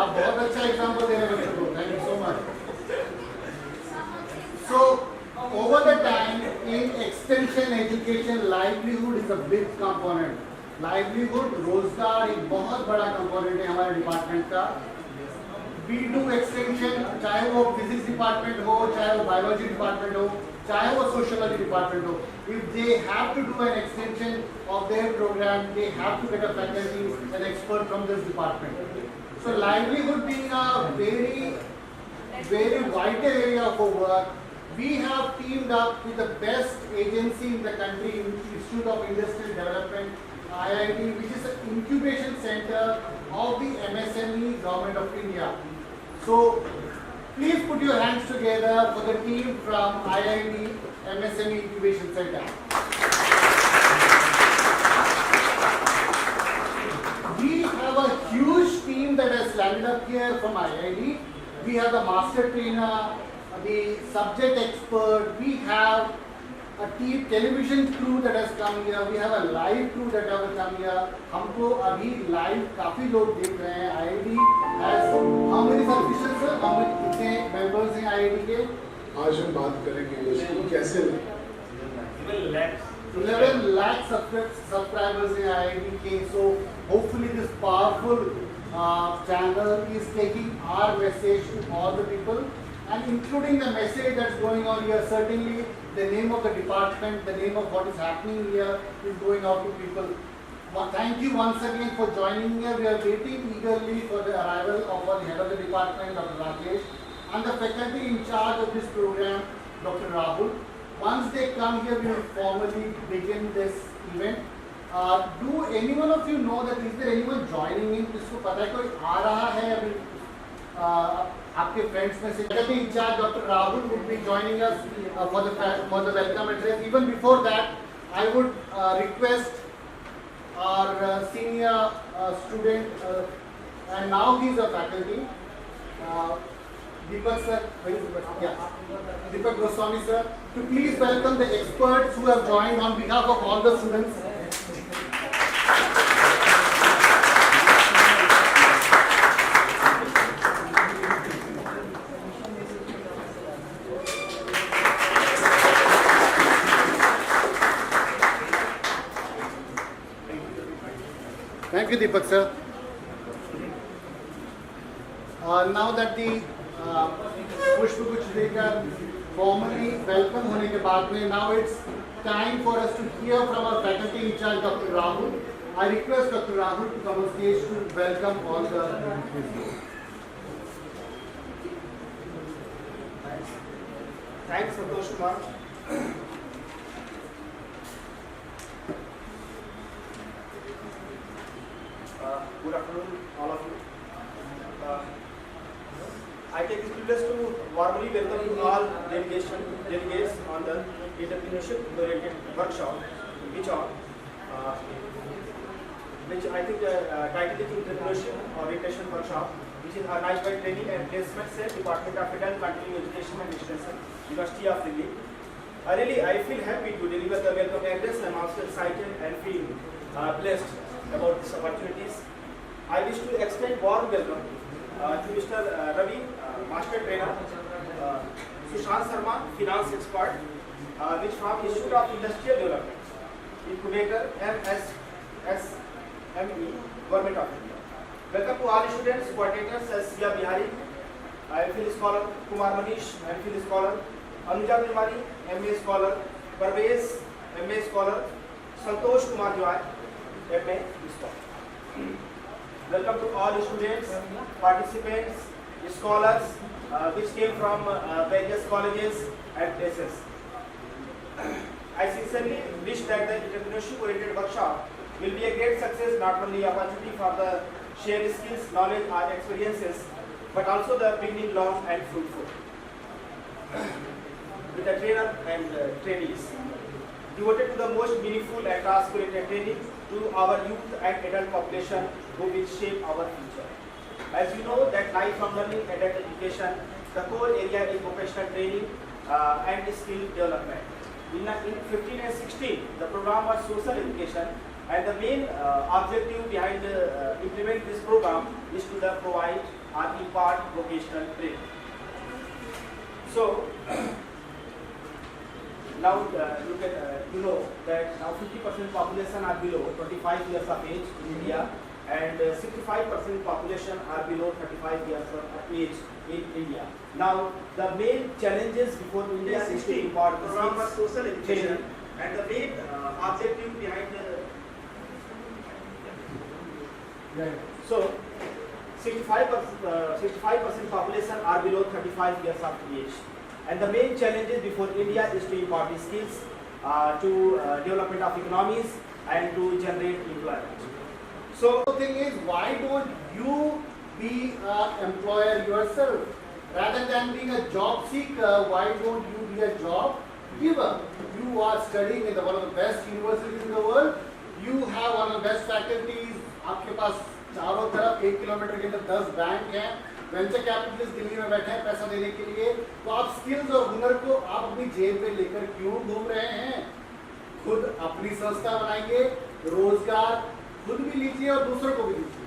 आप बहुत अच्छा एग्जाम्पल दे रहे हैं बच्चों को, thank you so much. So over the time in extension education, livelihood is a big component. Livelihood, रोजगार एक बहुत बड़ा component है हमारे डिपार्टमेंट का। We do extension, चाहे वो फिजिक्स डिपार्टमेंट हो, चाहे वो बायोलॉजी डिपार्टमेंट हो, चाहे वो सोशियोलॉजी डिपार्टमेंट हो. If they have to do an extension of their program, they have to get a faculty, an expert from this department. So livelihood being a very vital area of our work, we have teamed up with the best agency in the country, Institute of Industrial Development, IIT, which is an incubation center of the MSME Government of India. So please put your hands together for the team from IIT MSME Incubation Center. We have a huge team that has landed up here from IIT. We have the master trainer, the subject expert. We have a team television crew that has come here. We have a live crew that have come here. हमको अभी live काफी लोग देख रहे हैं. IIT has how many officials sir? how many कितने members हैं IIT के? आज हम बात करेंगे इसको कैसे 11 lakh subscribers in IIT के. So hopefully this powerful channel is taking our message to all the people and including the message that's going on here. Certainly the name of the department, the name of what is happening here is going out to people. Thank you once again for joining here. We are waiting eagerly for the arrival of the head of the department, Dr. Rajesh, and the faculty in charge of this program, Dr. Rahul. Once they come here, we will formally begin this event. Do any one of you know that is there anyone joining in? किसको पता है कोई आ रहा है अभी आपके friends में से? Faculty in charge, Dr. Rahul, would be joining us for the welcome address. Even before that, I would request our senior student, and now he is a faculty. Deepak sir, yeah, Deepak Goswami sir, to please welcome the experts who have joined on behalf of all the students. Thank you, Deepak sir. Now that the पुष्प गुच्छ देकर formally welcome होने के बाद में, now it's time for us to hear from our faculty in charge, Dr. Rahul. I request Dr. Rahul to come on stage to welcome all the visitors. Thanks, Santosh Kumar. Good afternoon, all of you. I take this privilege to warmly welcome all delegates on the entrepreneurship-oriented workshop, which I think the title is Entrepreneurship Orientation Workshop, which is organized by Training and Placement Cell, Department of Adult Continuing Education and Extension, University of Delhi. I feel happy to deliver the welcome address. I am also excited and feel blessed about these opportunities. I wish to extend warm welcome to Mr. Ravi, Master Trainer, Sushant Sharma, Finance Expert, which from Institute of Industrial Development, Incubator, MSME, Government of India. Welcome to all students, coordinators as Sia Bihari, MPhil Scholar, Kumar Manish, MPhil Scholar, Anuja Tilmani, MA Scholar, Parvez, MA Scholar, Santosh Kumar Joy, MA Scholar. Welcome to all students, participants, scholars, which came from various colleges and places. I sincerely wish that the entrepreneurship-oriented workshop will be a great success, not only opportunity for the shared skills, knowledge, and experiences, but also the beginning long and fruitful. With the trainer and trainees, devoted to the most meaningful and task-oriented training to our youth and adult population who will shape our future. As you know that lifelong learning and adult education, the core area is vocational training and skill development. In 15 and 16, the program was social education, and the main objective behind implement this program is to provide are impart vocational training. So now you know that now 50% population are below 25 years of age in India, and 65% population are below 35 years of age in India. Now the main challenges before India is to impart the program for skills social education training. and the main objective behind the So 65% population are below 35 years of age, and the main challenges before India is to impart the skills to development of economies and to generate employment. So The thing is, why don't you be an employer yourself? Rather than being a job seeker, why don't you be a job giver? You are studying in one of the best universities in the world. You have one of the best faculties. आपके पास चारों तरफ 1 kilometre के अंदर 10 bank हैं, venture capitalist Delhi में बैठे हैं पैसा देने के लिए। तो आप स्किल्स और हुनर को आप अपनी जेब में लेकर क्यों घूम रहे हैं? खुद अपनी संस्था बनाइए, रोजगार खुद भी लीजिए और दूसरों को भी दीजिए.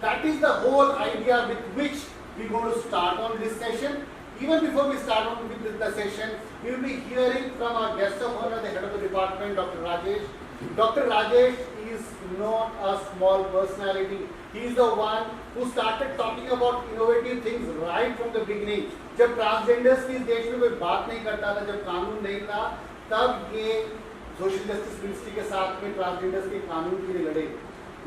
That is the whole idea with which we are going to start on this session. Even before we start on with the session, we will be hearing from our guest of honor, the head of the department, Dr. Rajesh. Dr. Rajesh is not a small personality. He is the one who started talking about innovative things right from the beginning. जब transgenders की देश में कोई बात नहीं करता था, जब कानून नहीं था, तब ये सोशल जस्टिस मिनिस्ट्री के साथ में ट्रांसजेंडर्स के कानून के लिए लड़े.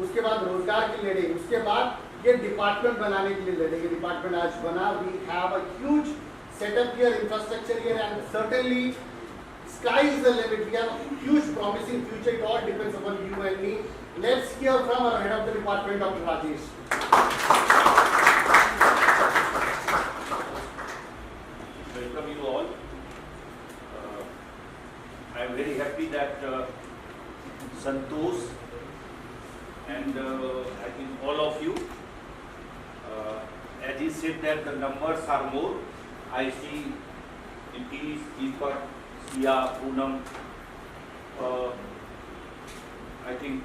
उसके बाद रोजगार के लिए लड़े. उसके बाद ये डिपार्टमेंट बनाने के लिए लड़े. ये डिपार्टमेंट आज बना. We have a huge setup here, infrastructure here, and certainly sky is the limit. We have a huge promising future. It all depends upon you and me. Let's hear from our head of the department, Dr. Rajesh. Welcome you all. I am very happy that Santosh and I think all of you, as he said that the numbers are more. I see Nitish, Deepak, Sia, Poonam, I think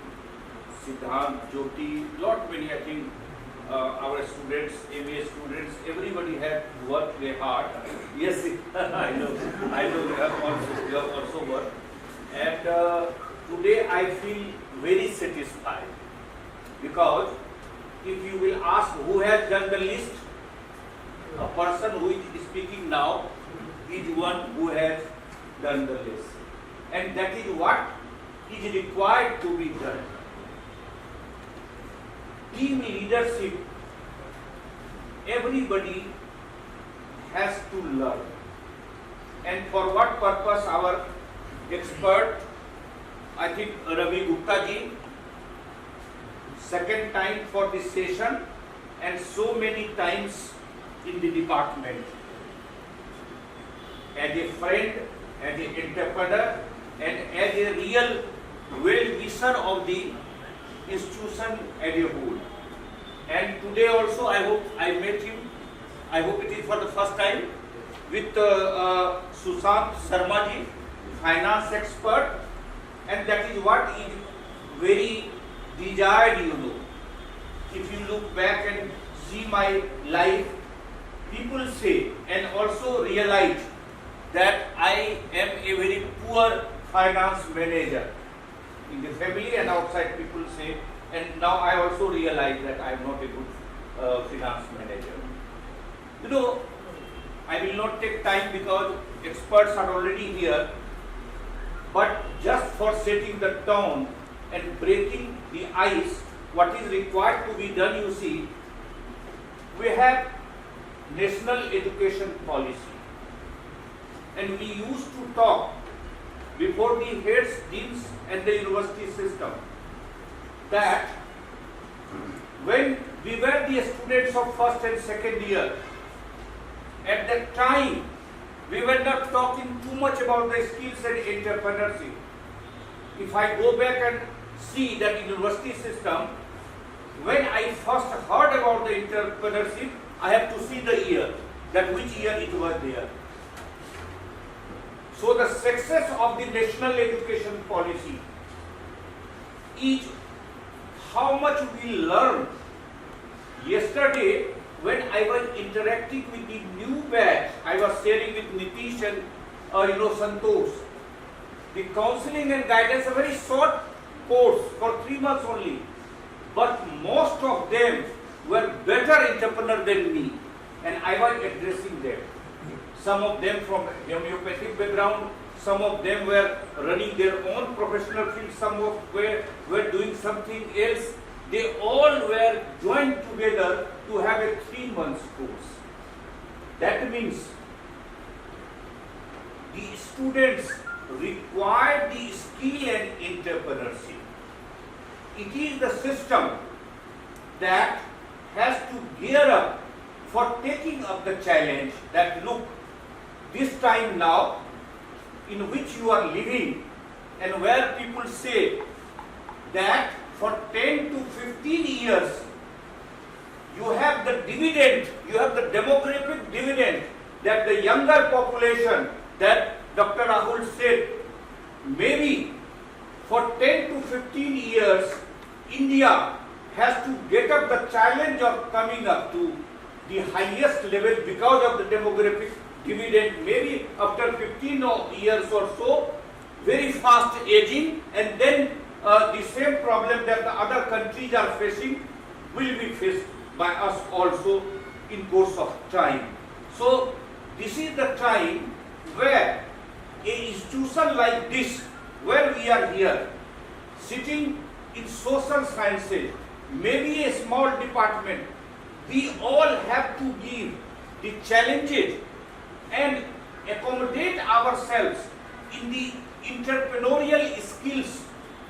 Siddhant, Jyoti, lot many. I think our students, MA students, everybody have worked very hard. Yes, I know you have also worked. And today I feel very satisfied, because if you will ask who has done the list, a person who is speaking now is one who has done the list. And that is what is required to be done. Team leadership, everybody has to learn. And for what purpose our expert, I think Ravi Gupta ji, second time for this session and so many times in the department. As a friend, as an entrepreneur, and as a real well-wisher of the institution as a whole. And today also I hope I met him, I hope it is for the first time, with Sushant Sharma ji, finance expert, and that is what is very desired, you know. If you look back and see my life, people say and also realize that I am a very poor finance manager. In the family and outside people say, and now I also realize that I am not a good finance manager. You know, I will not take time because experts are already here, but just for setting the tone and breaking the ice, what is required to be done, you see, we have national education policy, and we used to talk before the heads, deans and the university system that when we were the students of first and second year, at that time we were not talking too much about the skills and entrepreneurship. If I go back and see that in university system, when I first heard about the entrepreneurship, I have to see the year, that which year it was there. So the success of the national education policy is how much we learned. Yesterday when I was interacting with the new batch, I was sharing with Nitish and Santosh. The counseling and guidance, a very short course for 3 months only, but most of them were better entrepreneurs than me, and I was addressing them. Some of them from homeopathic background, some of them were running their own professional field, some of were doing something else. They all were joined together to have a 3 months course. That means the students require the skill and entrepreneurship. It is the system that has to gear up for taking up the challenge that look, this time now in which you are living and where people say that for 10 to 15 years you have the dividend, you have the demographic dividend that the younger population that Dr. Rahul said, maybe for 10 to 15 years India has to get up the challenge of coming up to the highest level because of the demographic dividend. Maybe after 15 years or so, very fast aging, and then the same problem that the other countries are facing will be faced by us also in course of time. So this is the time where an institution like this, where we are here, sitting in social sciences, maybe a small department, we all have to give the challenges and accommodate ourselves in the entrepreneurial skills.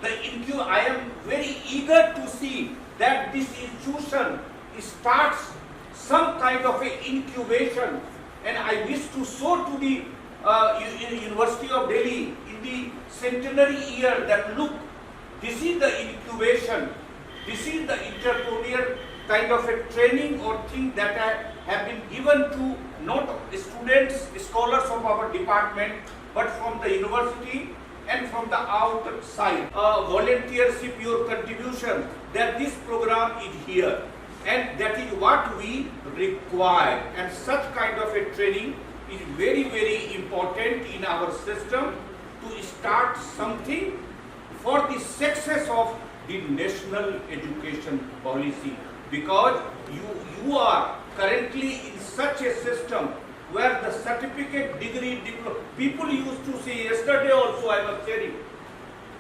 I am very eager to see that this institution starts some kind of a incubation, and I wish to show to the University of Delhi in the centenary year that look, this is the incubation, this is the entrepreneurial kind of a training or thing that have been given to not students, scholars of our department, but from the university and from the outside. Volunteership, your contribution, that this program is here, and that is what we require, and such kind of a training is very, very important in our system to start something for the success of the national education policy, because you are currently in such a system where the certificate, degree, diploma, people used to say, yesterday also I was sharing,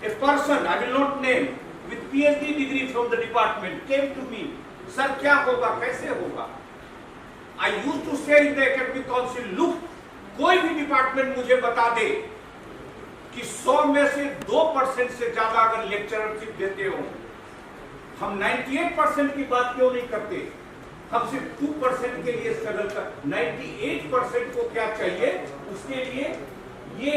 a person, I will not name, with PhD degree from the department came to me, sir, kya hoga, kaise hoga? I used to say in the academic council, look, कोई भी department मुझे बता दे कि 100 में से 2% से ज्यादा अगर लेक्चरशिप देते हो, हम 98% की बात क्यों नहीं करते, हम सिर्फ 2% के लिए स्ट्रगल कर, 98% को क्या चाहिए, उसके लिए ये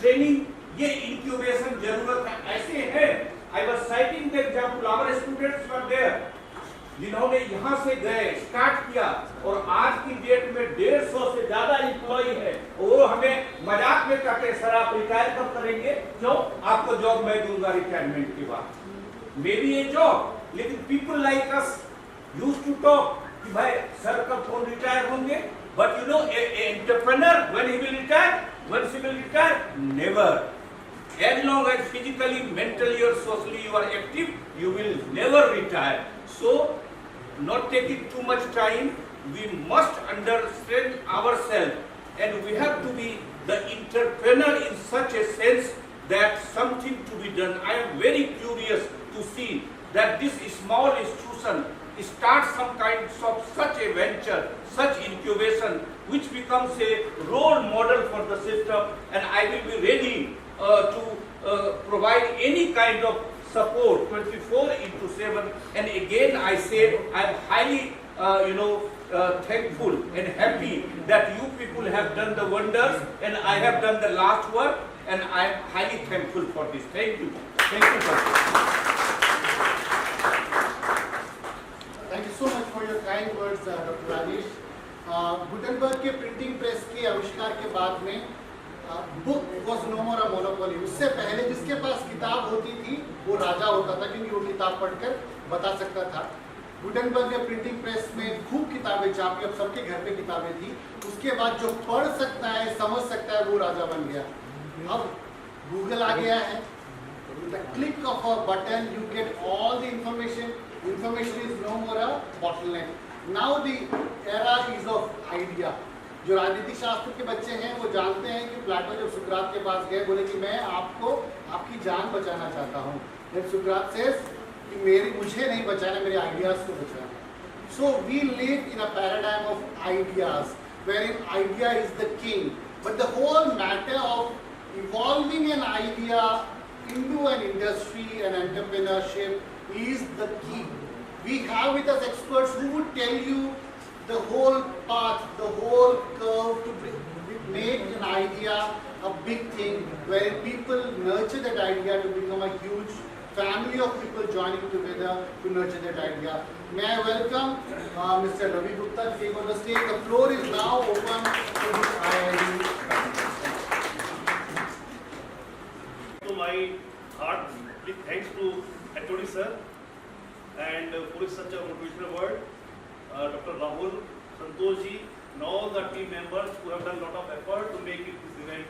ट्रेनिंग, ये इंक्यूबेशन जरूरत है. ऐसे है, I was citing the example, our students were there, जिन्होंने यहाँ से गए, स्टार्ट किया, और आज की डेट में 150 से ज्यादा एम्प्लॉय है. वो हमें मजाक में कहते हैं, सर आप रिटायर कब करेंगे? क्यों? आपको जॉब मैं दूंगा रिटायरमेंट के बाद. मे बी ए जॉब, लेकिन people like us used to talk कि भाई सर कब कौन रिटायर होंगे. But you know, entrepreneur when he will retire, when she will retire, never. As long as physically, mentally or socially you are active, you will never retire. So, not taking too much time, we must understand ourselves, and we have to be the entrepreneur in such a sense that something to be done. I am very curious to see that this small institution starts some kind of such a venture, such incubation, which becomes a role model for the system, and I will be ready to provide any kind of support 24/7. And again I say I am highly thankful and happy that you people have done the wonders, and I have done the last work, and I am highly thankful for this. Thank you. Thank you for this. Thank you so much for your kind words, Dr. Rajesh. Gutenberg के printing press के आविष्कार के बाद में book was no more a monopoly. उससे पहले जिसके पास किताब होती थी वो राजा होता था, क्योंकि वो किताब पढ़कर बता सकता था. गुटेनबर्ग के प्रिंटिंग प्रेस में खूब किताबें छापी, अब सबके घर पे किताबें थी। उसके बाद जो पढ़ सकता है, समझ सकता है, वो राजा बन गया। अब गूगल आ गया है, with the click of a button you get all the information. Information is no more a bottleneck. Now the era is of idea. जो राजनीतिक शास्त्र के बच्चे हैं वो जानते हैं कि प्लेटो जब सुकरात के पास गए, बोले कि मैं आपको आपकी जान बचाना चाहता हूँ। जब सुकरात सेज कि मुझे नहीं बचाना, मेरे आइडियाज को बचाना। So we live in a paradigm of ideas, wherein idea is the king. But the whole matter of evolving an idea into an industry and entrepreneurship is the key. We have with us experts who would tell you the whole path, the whole curve to make an idea a big thing, where people nurture that idea to become a huge family of people joining together to nurture that idea. May I welcome Mr. Ravi Gupta to take on the stage. The floor is now open to this IID. To my heart, big thanks to HOD sir and for such a motivational word. Dr. Rahul, Santosh ji, and all the team members who have done a lot of effort to make this event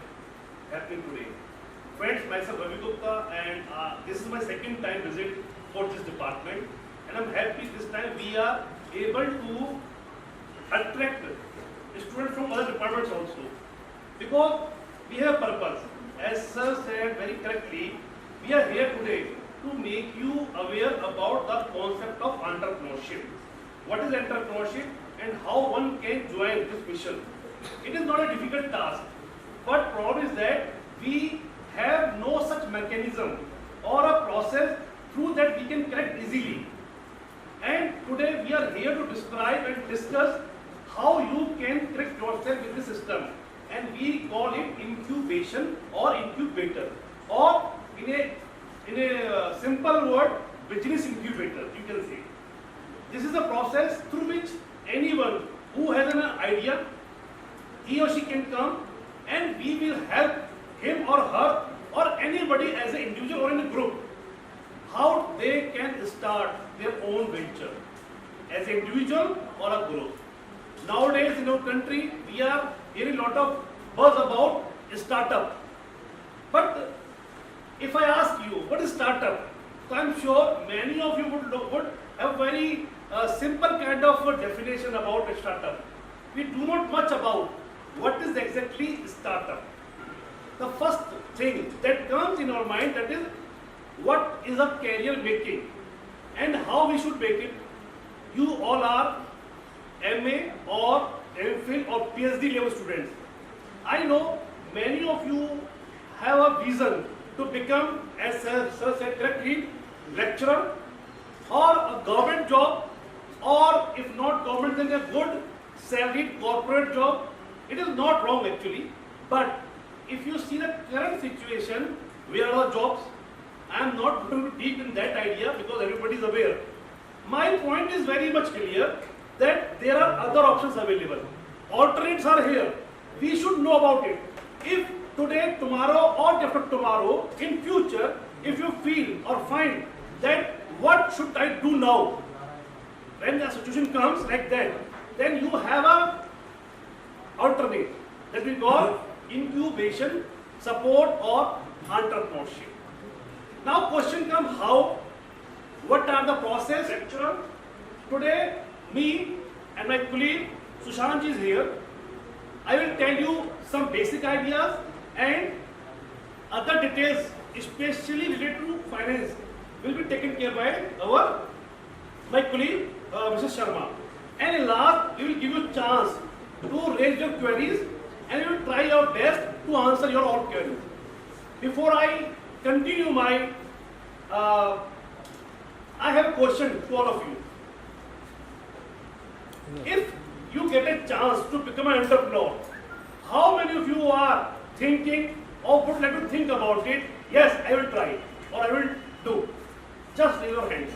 happen today. Friends, myself Ravi Gupta, and this is my second time visit for this department, and I'm happy this time we are able to attract students from other departments also, because we have purpose. As sir said very correctly, we are here today to make you aware about the concept of entrepreneurship. What is entrepreneurship and how one can join this mission? It is not a difficult task, but problem is that we have no such mechanism or a process through that we can connect easily. And today we are here to describe and discuss how you can connect yourself with the system, and we call it incubation or incubator, or in a simple word, business incubator, you can say. This is a process through which anyone who has an idea, he or she can come, and we will help him or her or anybody as an individual or in a group, how they can start their own venture as an individual or a group. Nowadays in our country, we are hearing a lot of buzz about startup. But if I ask you, what is startup? So I'm sure many of you would have very simple kind of a definition about a startup. We do not much about what is exactly startup. The first thing that comes in our mind, that is what is a career making and how we should make it. You all are MA or MPhil or PhD level students. I know many of you have a vision to become, as sir said correctly, lecturer or a government job, or if not government, then a good salaried corporate job. It is not wrong actually, but if you see the current situation, where are the jobs? I am not going to deep in that idea because everybody is aware. My point is very much clear that there are other options available. Alternates are here. We should know about it. If today, tomorrow or after tomorrow, in future, if you feel or find that what should I do now, when the situation comes like that, then you have a alternate that we call incubation, support or entrepreneurship. Now question comes how, what are the process lecturer? Today me and my colleague Sushant is here. I will tell you some basic ideas and other details especially related to finance will be taken care by my colleague Mrs. Sharma. And last, we will give you a chance to raise your queries and we will try our best to answer your all queries. Before I continue my, I have a question to all of you. If you get a chance to become an entrepreneur, how many of you are thinking or would like to think about it? Yes, I will try or I will do. Just raise your hands.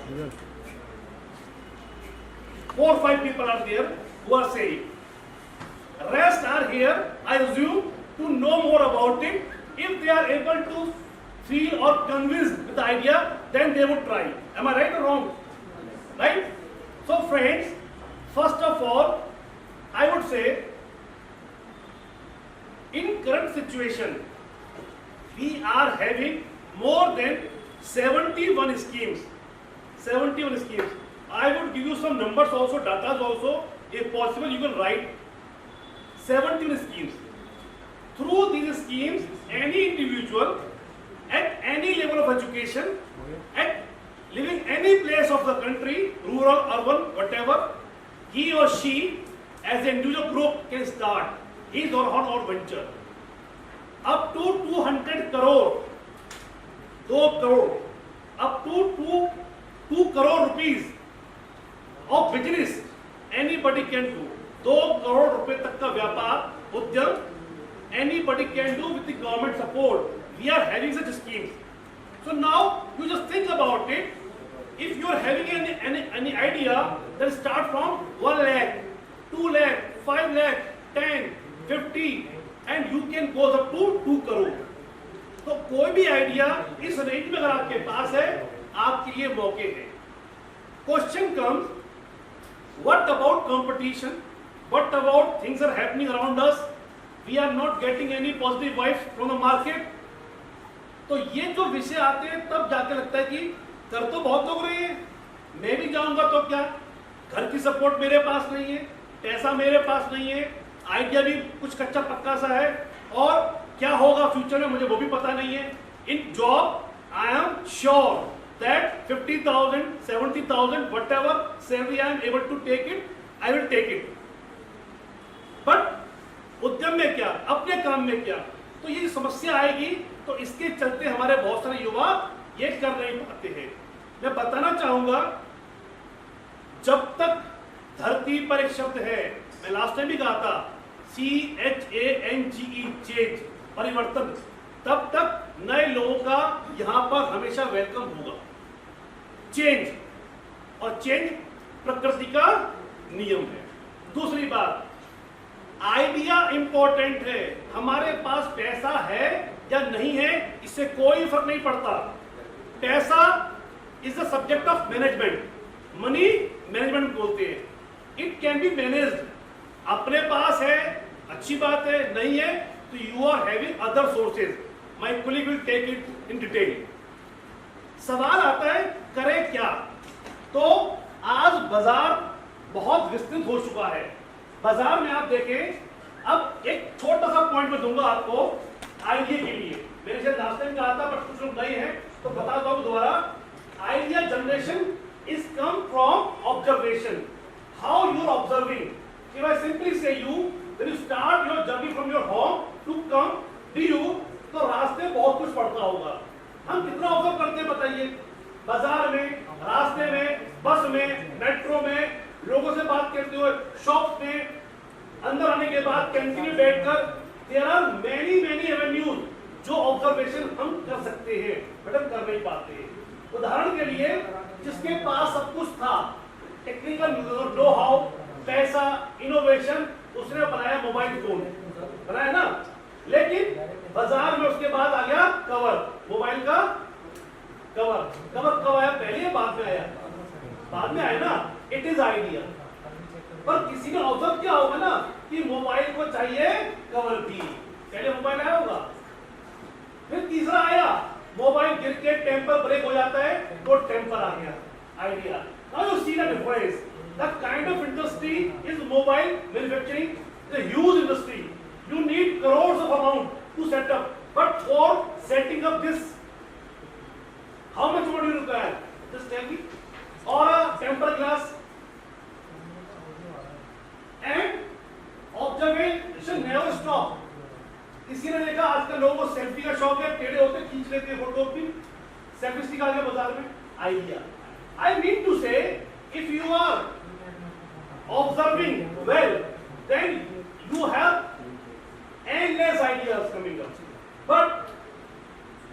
4 or 5 people are there who are saying. Rest are here, I assume, to know more about it. If they are able to feel or convinced with the idea, then they would try. Am I right or wrong? Right? So friends, first of all, I would say, in current situation, we are having more than 71 schemes. 71 schemes. I would give you some numbers also, data also. If possible, you can write 17 schemes. Through these schemes, any individual at any level of education, at living any place of the country, rural, urban, whatever, he or she as an individual group can start his or her own venture. Up to 200 crore, 2 crore, up to 2 crore rupees of business anybody can do. 2 crore रुपए तक का व्यापार उद्यम anybody can do with the government support. We are having such schemes. So now you just think about it. If you are having any idea, then start from 1 lakh, 2 lakh, 5 lakh, 10, 50, and you can go up to 2 crore. तो कोई भी idea इस range में अगर आपके पास है, आपके लिए मौके हैं. Question comes, what about competition? What about things are happening around us? We are not getting any positive vibes from the market. तो ये जो विषय आते हैं तब जाके लगता है कि कर तो बहुत लोग रहे हैं, मैं भी जाऊंगा तो क्या, घर की सपोर्ट मेरे पास नहीं है, पैसा मेरे पास नहीं है, आइडिया भी कुछ कच्चा पक्का सा है, और क्या होगा फ्यूचर में मुझे वो भी पता नहीं है. In job I am sure that 50,000, 70,000 whatever salary I am able to take it, I will take it. But उद्यम में क्या, अपने काम में क्या, तो ये समस्या आएगी. तो इसके चलते हमारे बहुत सारे युवा ये कर नहीं पाते हैं. मैं बताना चाहूंगा, जब तक धरती पर एक शब्द है, मैं लास्ट टाइम भी कहा था, CHANGE, चेंज, परिवर्तन, तब तक नए लोगों का यहां पर हमेशा वेलकम होगा. चेंज, और चेंज प्रकृति का नियम है. दूसरी बात, आइडिया इंपॉर्टेंट है. हमारे पास पैसा है या नहीं है, इससे कोई फर्क नहीं पड़ता. पैसा is the subject of management. Money management बोलते हैं. It can be managed. अपने पास है, अच्छी बात है, नहीं है तो you are having other sources. My colleague will take it in detail. सवाल आता है करें क्या. तो आज बाजार बहुत विस्तृत हो चुका है. बाजार में आप देखें, अब एक छोटा सा पॉइंट में दूंगा आपको आइडिया के लिए. मैंने शायद लास्ट टाइम कहा था, बट कुछ लोग नए हैं तो बता दो दोबारा. Idea generation is come from observation. How you are observing. If I simply say you, when you start your journey from your home to come to you, तो रास्ते बहुत कुछ पड़ता होगा. हम कितना ऑब्जर्व करते हैं बताइए. बाजार में, रास्ते में, बस में, मेट्रो में, लोगों से बात करते हुए, शॉप में, अंदर आने के बाद कैंटीन में बैठकर, there are many avenues जो ऑब्जर्वेशन हम कर सकते हैं, बट हम कर नहीं पाते हैं. उदाहरण के लिए, जिसके पास सब कुछ था, टेक्निकल नो हाउ, पैसा, इनोवेशन, उसने बनाया मोबाइल फोन, बनाया ना. लेकिन बाजार में उसके बाद आ गया कवर, मोबाइल का कवर. कवर कब आया, पहले या बाद में आया? बाद में आया ना. It is idea. पर किसी ने ऑब्जर्व किया होगा ना कि मोबाइल को चाहिए कवर भी. पहले मोबाइल आया होगा, फिर तीसरा आया, मोबाइल गिर के टेम्पर ब्रेक हो जाता है, तो टेम्पर आ गया. Idea. Now you see the difference. The kind of industry is mobile manufacturing, the huge industry. You need crores of amount to set up. But for setting up this, how much would you require? Just tell me. Or a temper glass. And observation never stop. किसी ने देखा आजकल लोगों को selfie का शौक है, टेढ़े होते खींच लेते हैं फोटो भी, सेल्फी स्टिक आ गया बाजार में. Idea. I mean to say, if you are observing well, then you have endless ideas coming up. But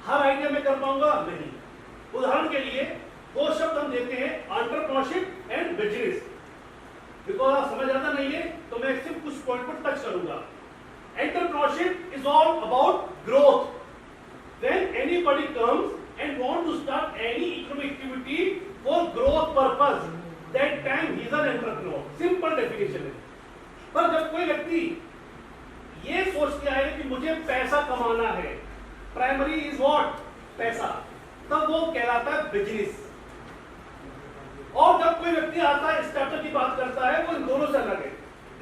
her idea में कर पाऊंगा नहीं. उदाहरण के लिए दो शब्द हम देखते हैं, एंटरप्रेन्योरशिप एंड बिजनेस. बिकॉज आप समझ आता नहीं है तो मैं सिर्फ कुछ पॉइंट पर टच करूंगा. Entrepreneurship is all about growth. When anybody comes and want to start any economic activity for growth purpose, that time he is an entrepreneur. Simple definition है. पर जब कोई व्यक्ति ये सोच के आए कि मुझे पैसा कमाना है, प्राइमरी इज व्हाट, पैसा, तब वो कहलाता है बिजनेस. और जब कोई व्यक्ति आता है स्टार्टअप की बात करता है, वो इन दोनों से अलग है.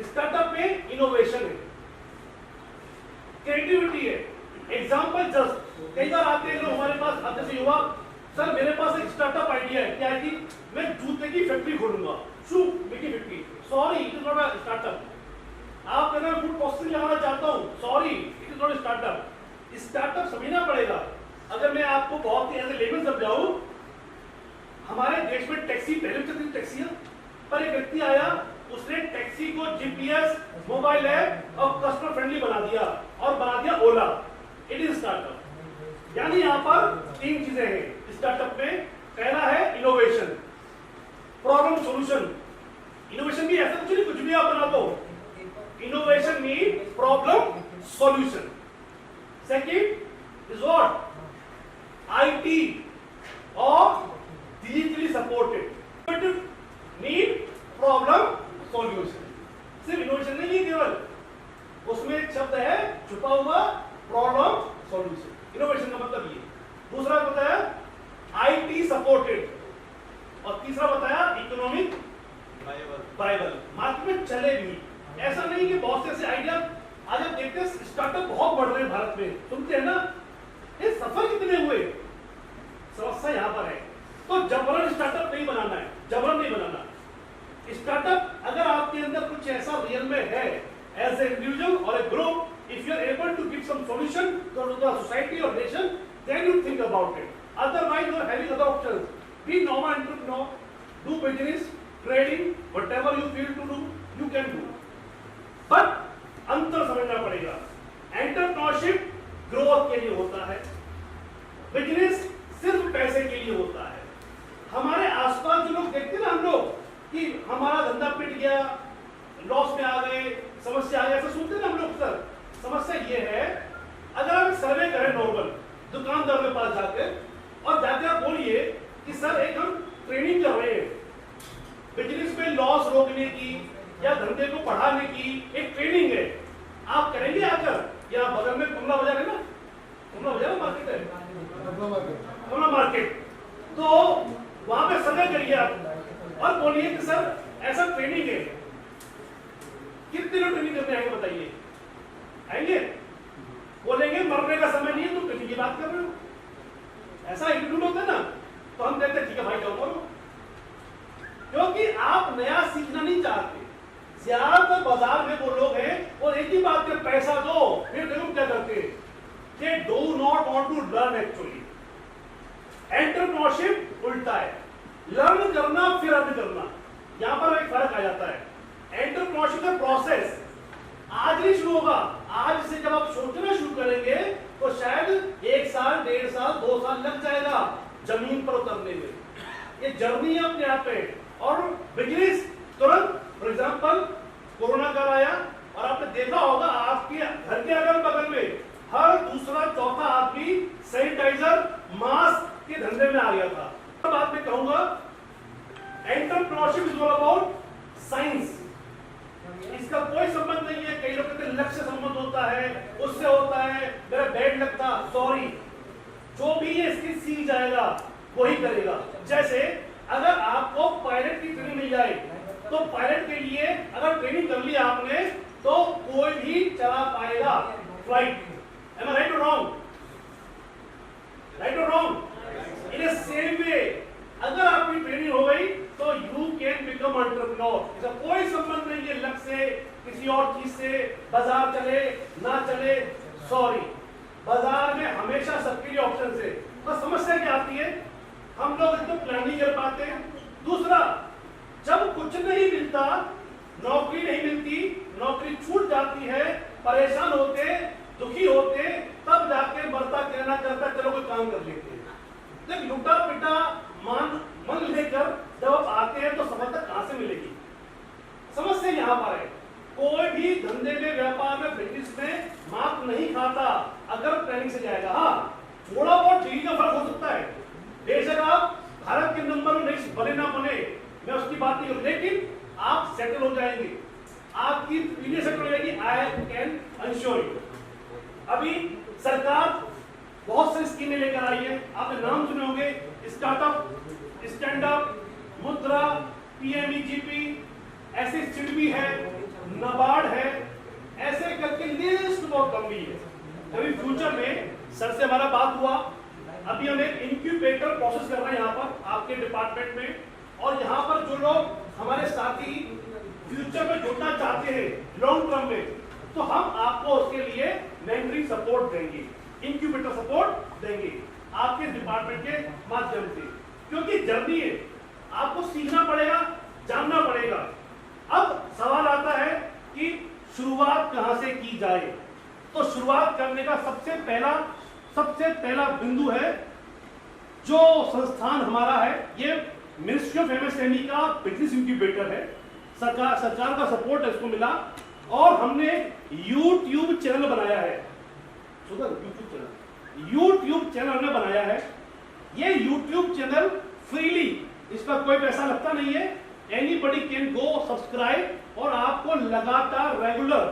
स्टार्टअप में इनोवेशन है, क्रिएटिविटी है. एग्जाम्पल जस्ट कई बार आते हैं लोग हमारे पास, आते से युवा, सर मेरे पास एक स्टार्टअप आइडिया है. क्या है कि मैं जूते की फैक्ट्री खोलूंगा, शू making factory. Sorry, it is not a startup. आप कहते हैं फूड प्रोसेसिंग लगाना चाहता हूं, sorry, it is not startup. Startup समझना पड़ेगा. अगर मैं आपको बहुत ही ऐसे लेवल समझाऊं, हमारे देश में टैक्सी पहले चलती थी, टैक्सियां, पर एक व्यक्ति आया, उसने टैक्सी को जीपीएस, मोबाइल ऐप और कस्टमर फ्रेंडली बना दिया, और बना दिया ओला. It is startup. यानी यहां पर तीन चीजें हैं स्टार्टअप में. पहला है इनोवेशन, प्रॉब्लम सॉल्यूशन. इनोवेशन भी ऐसा कुछ भी आप बना दो. Innovation mean problem solution. Second is what, IT और digitally supported. Need problem solution. सिर्फ इनोवेशन नहीं है केवल, उसमें एक शब्द है छुपा हुआ, प्रॉब्लम सॉल्यूशन. इनोवेशन का मतलब ये. दूसरा बताया आईटी सपोर्टेड, और तीसरा बताया इकोनॉमिक वायबल, मार्केट में चले भी. ऐसा नहीं कि बहुत से ऐसे आइडिया आज आप देखते हैं स्टार्टअप बहुत बढ़ रहे हैं भारत में, सुनते हैं ना, ये सफल कितने हुए. समस्या यहां पर है. तो जबरन स्टार्टअप नहीं बनाना है, जबरन नहीं बनाना. स्टार्टअप अगर आपके अंदर कुछ ऐसा रियल में है, एज ए इंडिविजुअल और a group, if you are able to give some solution to the society और nation, then you think about it. Otherwise you are having other options. Be normal entrepreneur, do business, trading, whatever you feel to do, you can do. But अंतर समझना पड़ेगा. Entrepreneurship growth के लिए होता है, business सिर्फ पैसे के लिए होता है. हमारे आसपास जो लोग देखते हैं ना, हम लोग कि हमारा धंधा पिट गया, लॉस में आ गए, समस्या आ गई, ऐसा सुनते हैं ना हम लोग. सर समस्या ये है, अगर आप सर्वे करें नॉर्मल दुकानदार के पास जाकर, और जाके आप बोलिए कि सर एक हम ट्रेनिंग कर रहे हैं बिजनेस में लॉस रोकने की या धंधे को बढ़ाने की, एक ट्रेनिंग है, आप करेंगे आकर? या बगल में कमला बाजार है ना, कमला बाजार मार्केट है, कमला मार्केट, तो वहां पे सर्वे करिए आप और बोलिए कि सर ऐसा ट्रेनिंग है, कितने लोग ट्रेनिंग करने आएंगे बताइए? आएंगे? बोलेंगे मरने का समय नहीं है, तुम ट्रेनिंग की बात कर रहे हो. ऐसा एटीट्यूड होता है ना, तो हम कहते हैं ठीक है भाई जाओ करो, क्योंकि आप नया सीखना नहीं चाहते. ज्यादातर बाजार में वो लोग हैं और एक ही बात के पैसा दो, फिर देखो क्या करते हैं, they do not want to learn actually. Entrepreneurship उल्टा है, लर्न करना फिर अर्न करना. यहां पर एक फर्क आ जाता है. एंटरप्रेन्योरशिप का प्रोसेस आज नहीं शुरू होगा. आज से जब आप सोचना शुरू करेंगे तो शायद 1 साल, 1.5 साल, 2 साल लग जाएगा जमीन पर उतरने में. ये जर्नी है अपने आप में. और बिजनेस तुरंत, फॉर एग्जाम्पल कोरोना काल आया और आपने देखा होगा आपके घर के अगल बगल में हर दूसरा चौथा आदमी सैनिटाइजर, मास्क के धंधे में आ गया था. बात में कहूंगा entrepreneurship is all about science. इसका कोई संबंध नहीं है. कई लोग कहते हैं लक्ष्य संबंध होता है, उससे होता है, मेरा बैड लगता. सॉरी, जो भी ये स्किल सीख जाएगा वही करेगा. जैसे अगर आपको पायलट की ट्रेनिंग मिल जाए तो पायलट के लिए अगर ट्रेनिंग कर ली आपने तो कोई भी चला पाएगा flight. Am I right or wrong? Right or wrong? In a same way, अगर आपकी ट्रेनिंग हो गई तो you can become entrepreneur. इसका कोई संबंध नहीं है लक्ष्य से, किसी और चीज से, बाजार चले ना चले. सॉरी, बाजार में हमेशा सबके लिए ऑप्शन है. बस समस्या क्या आती है, हम लोग एकदम प्लान नहीं कर पाते. दूसरा, जब कुछ नहीं मिलता, नौकरी नहीं मिलती, नौकरी छूट जाती है, परेशान होते, दुखी होते, तब जाके मरता कहना करता चलो कोई काम कर लेते हैं. जब लुटा पिटा मन लेकर जब आप आते हैं तो सफलता कहां से मिलेगी? समस्या यहां पर है. कोई भी धंधे में, व्यापार में, बिजनेस में मात नहीं खाता अगर ट्रेनिंग से जाएगा. हाँ, थोड़ा बहुत डिग्री का फर्क हो सकता है. बेशक आप भारत के नंबर में नहीं बने ना बने, मैं उसकी बात नहीं करूँ, लेकिन आप सेटल हो जाएंगे, आपकी पीढ़ी सेटल हो जाएगी, आई कैन अश्योर यू। अभी सरकार बहुत सारी स्कीमें लेकर आई है, आपने नाम सुने होंगे, स्टार्टअप, स्टैंड अप, मुद्रा, पीएमईजीपी, ऐसे सिडबी है, नाबार्ड है, ऐसे करके लिस्ट बहुत लंबी है। अभी फ्यूचर में सर से हमारा बात हुआ, अभी हम एक इंक्यूबेटर प्रोसेस कर रहे हैं यहाँ पर आपके डिपार्टमेंट में, और यहाँ पर जो लोग हमारे साथी फ्यूचर में जुड़ना चाहते हैं लॉन्ग टर्म में, तो हम आपको उसके लिए मेंटरिंग सपोर्ट देंगे, इंक्यूबेटर सपोर्ट देंगे आपके डिपार्टमेंट के माध्यम से, क्योंकि जर्नी है, आपको सीखना पड़ेगा, जानना पड़ेगा। अब सवाल आता है कि शुरुआत कहां से की जाए, तो शुरुआत करने का सबसे पहला बिंदु है, जो संस्थान हमारा है, ये मिनिस्ट्री ऑफ एमएसएमई का बिजनेस इंक्यूबेटर है, सरकार का सपोर्ट इसको मिला, और हमने यूट्यूब चैनल बनाया है, यूट्यूब चैनल हमने बनाया है। ये यूट्यूब चैनल फ्रीली, इसका कोई पैसा लगता नहीं है, एनीबडी कैन गो सब्सक्राइब, और आपको लगातार रेगुलर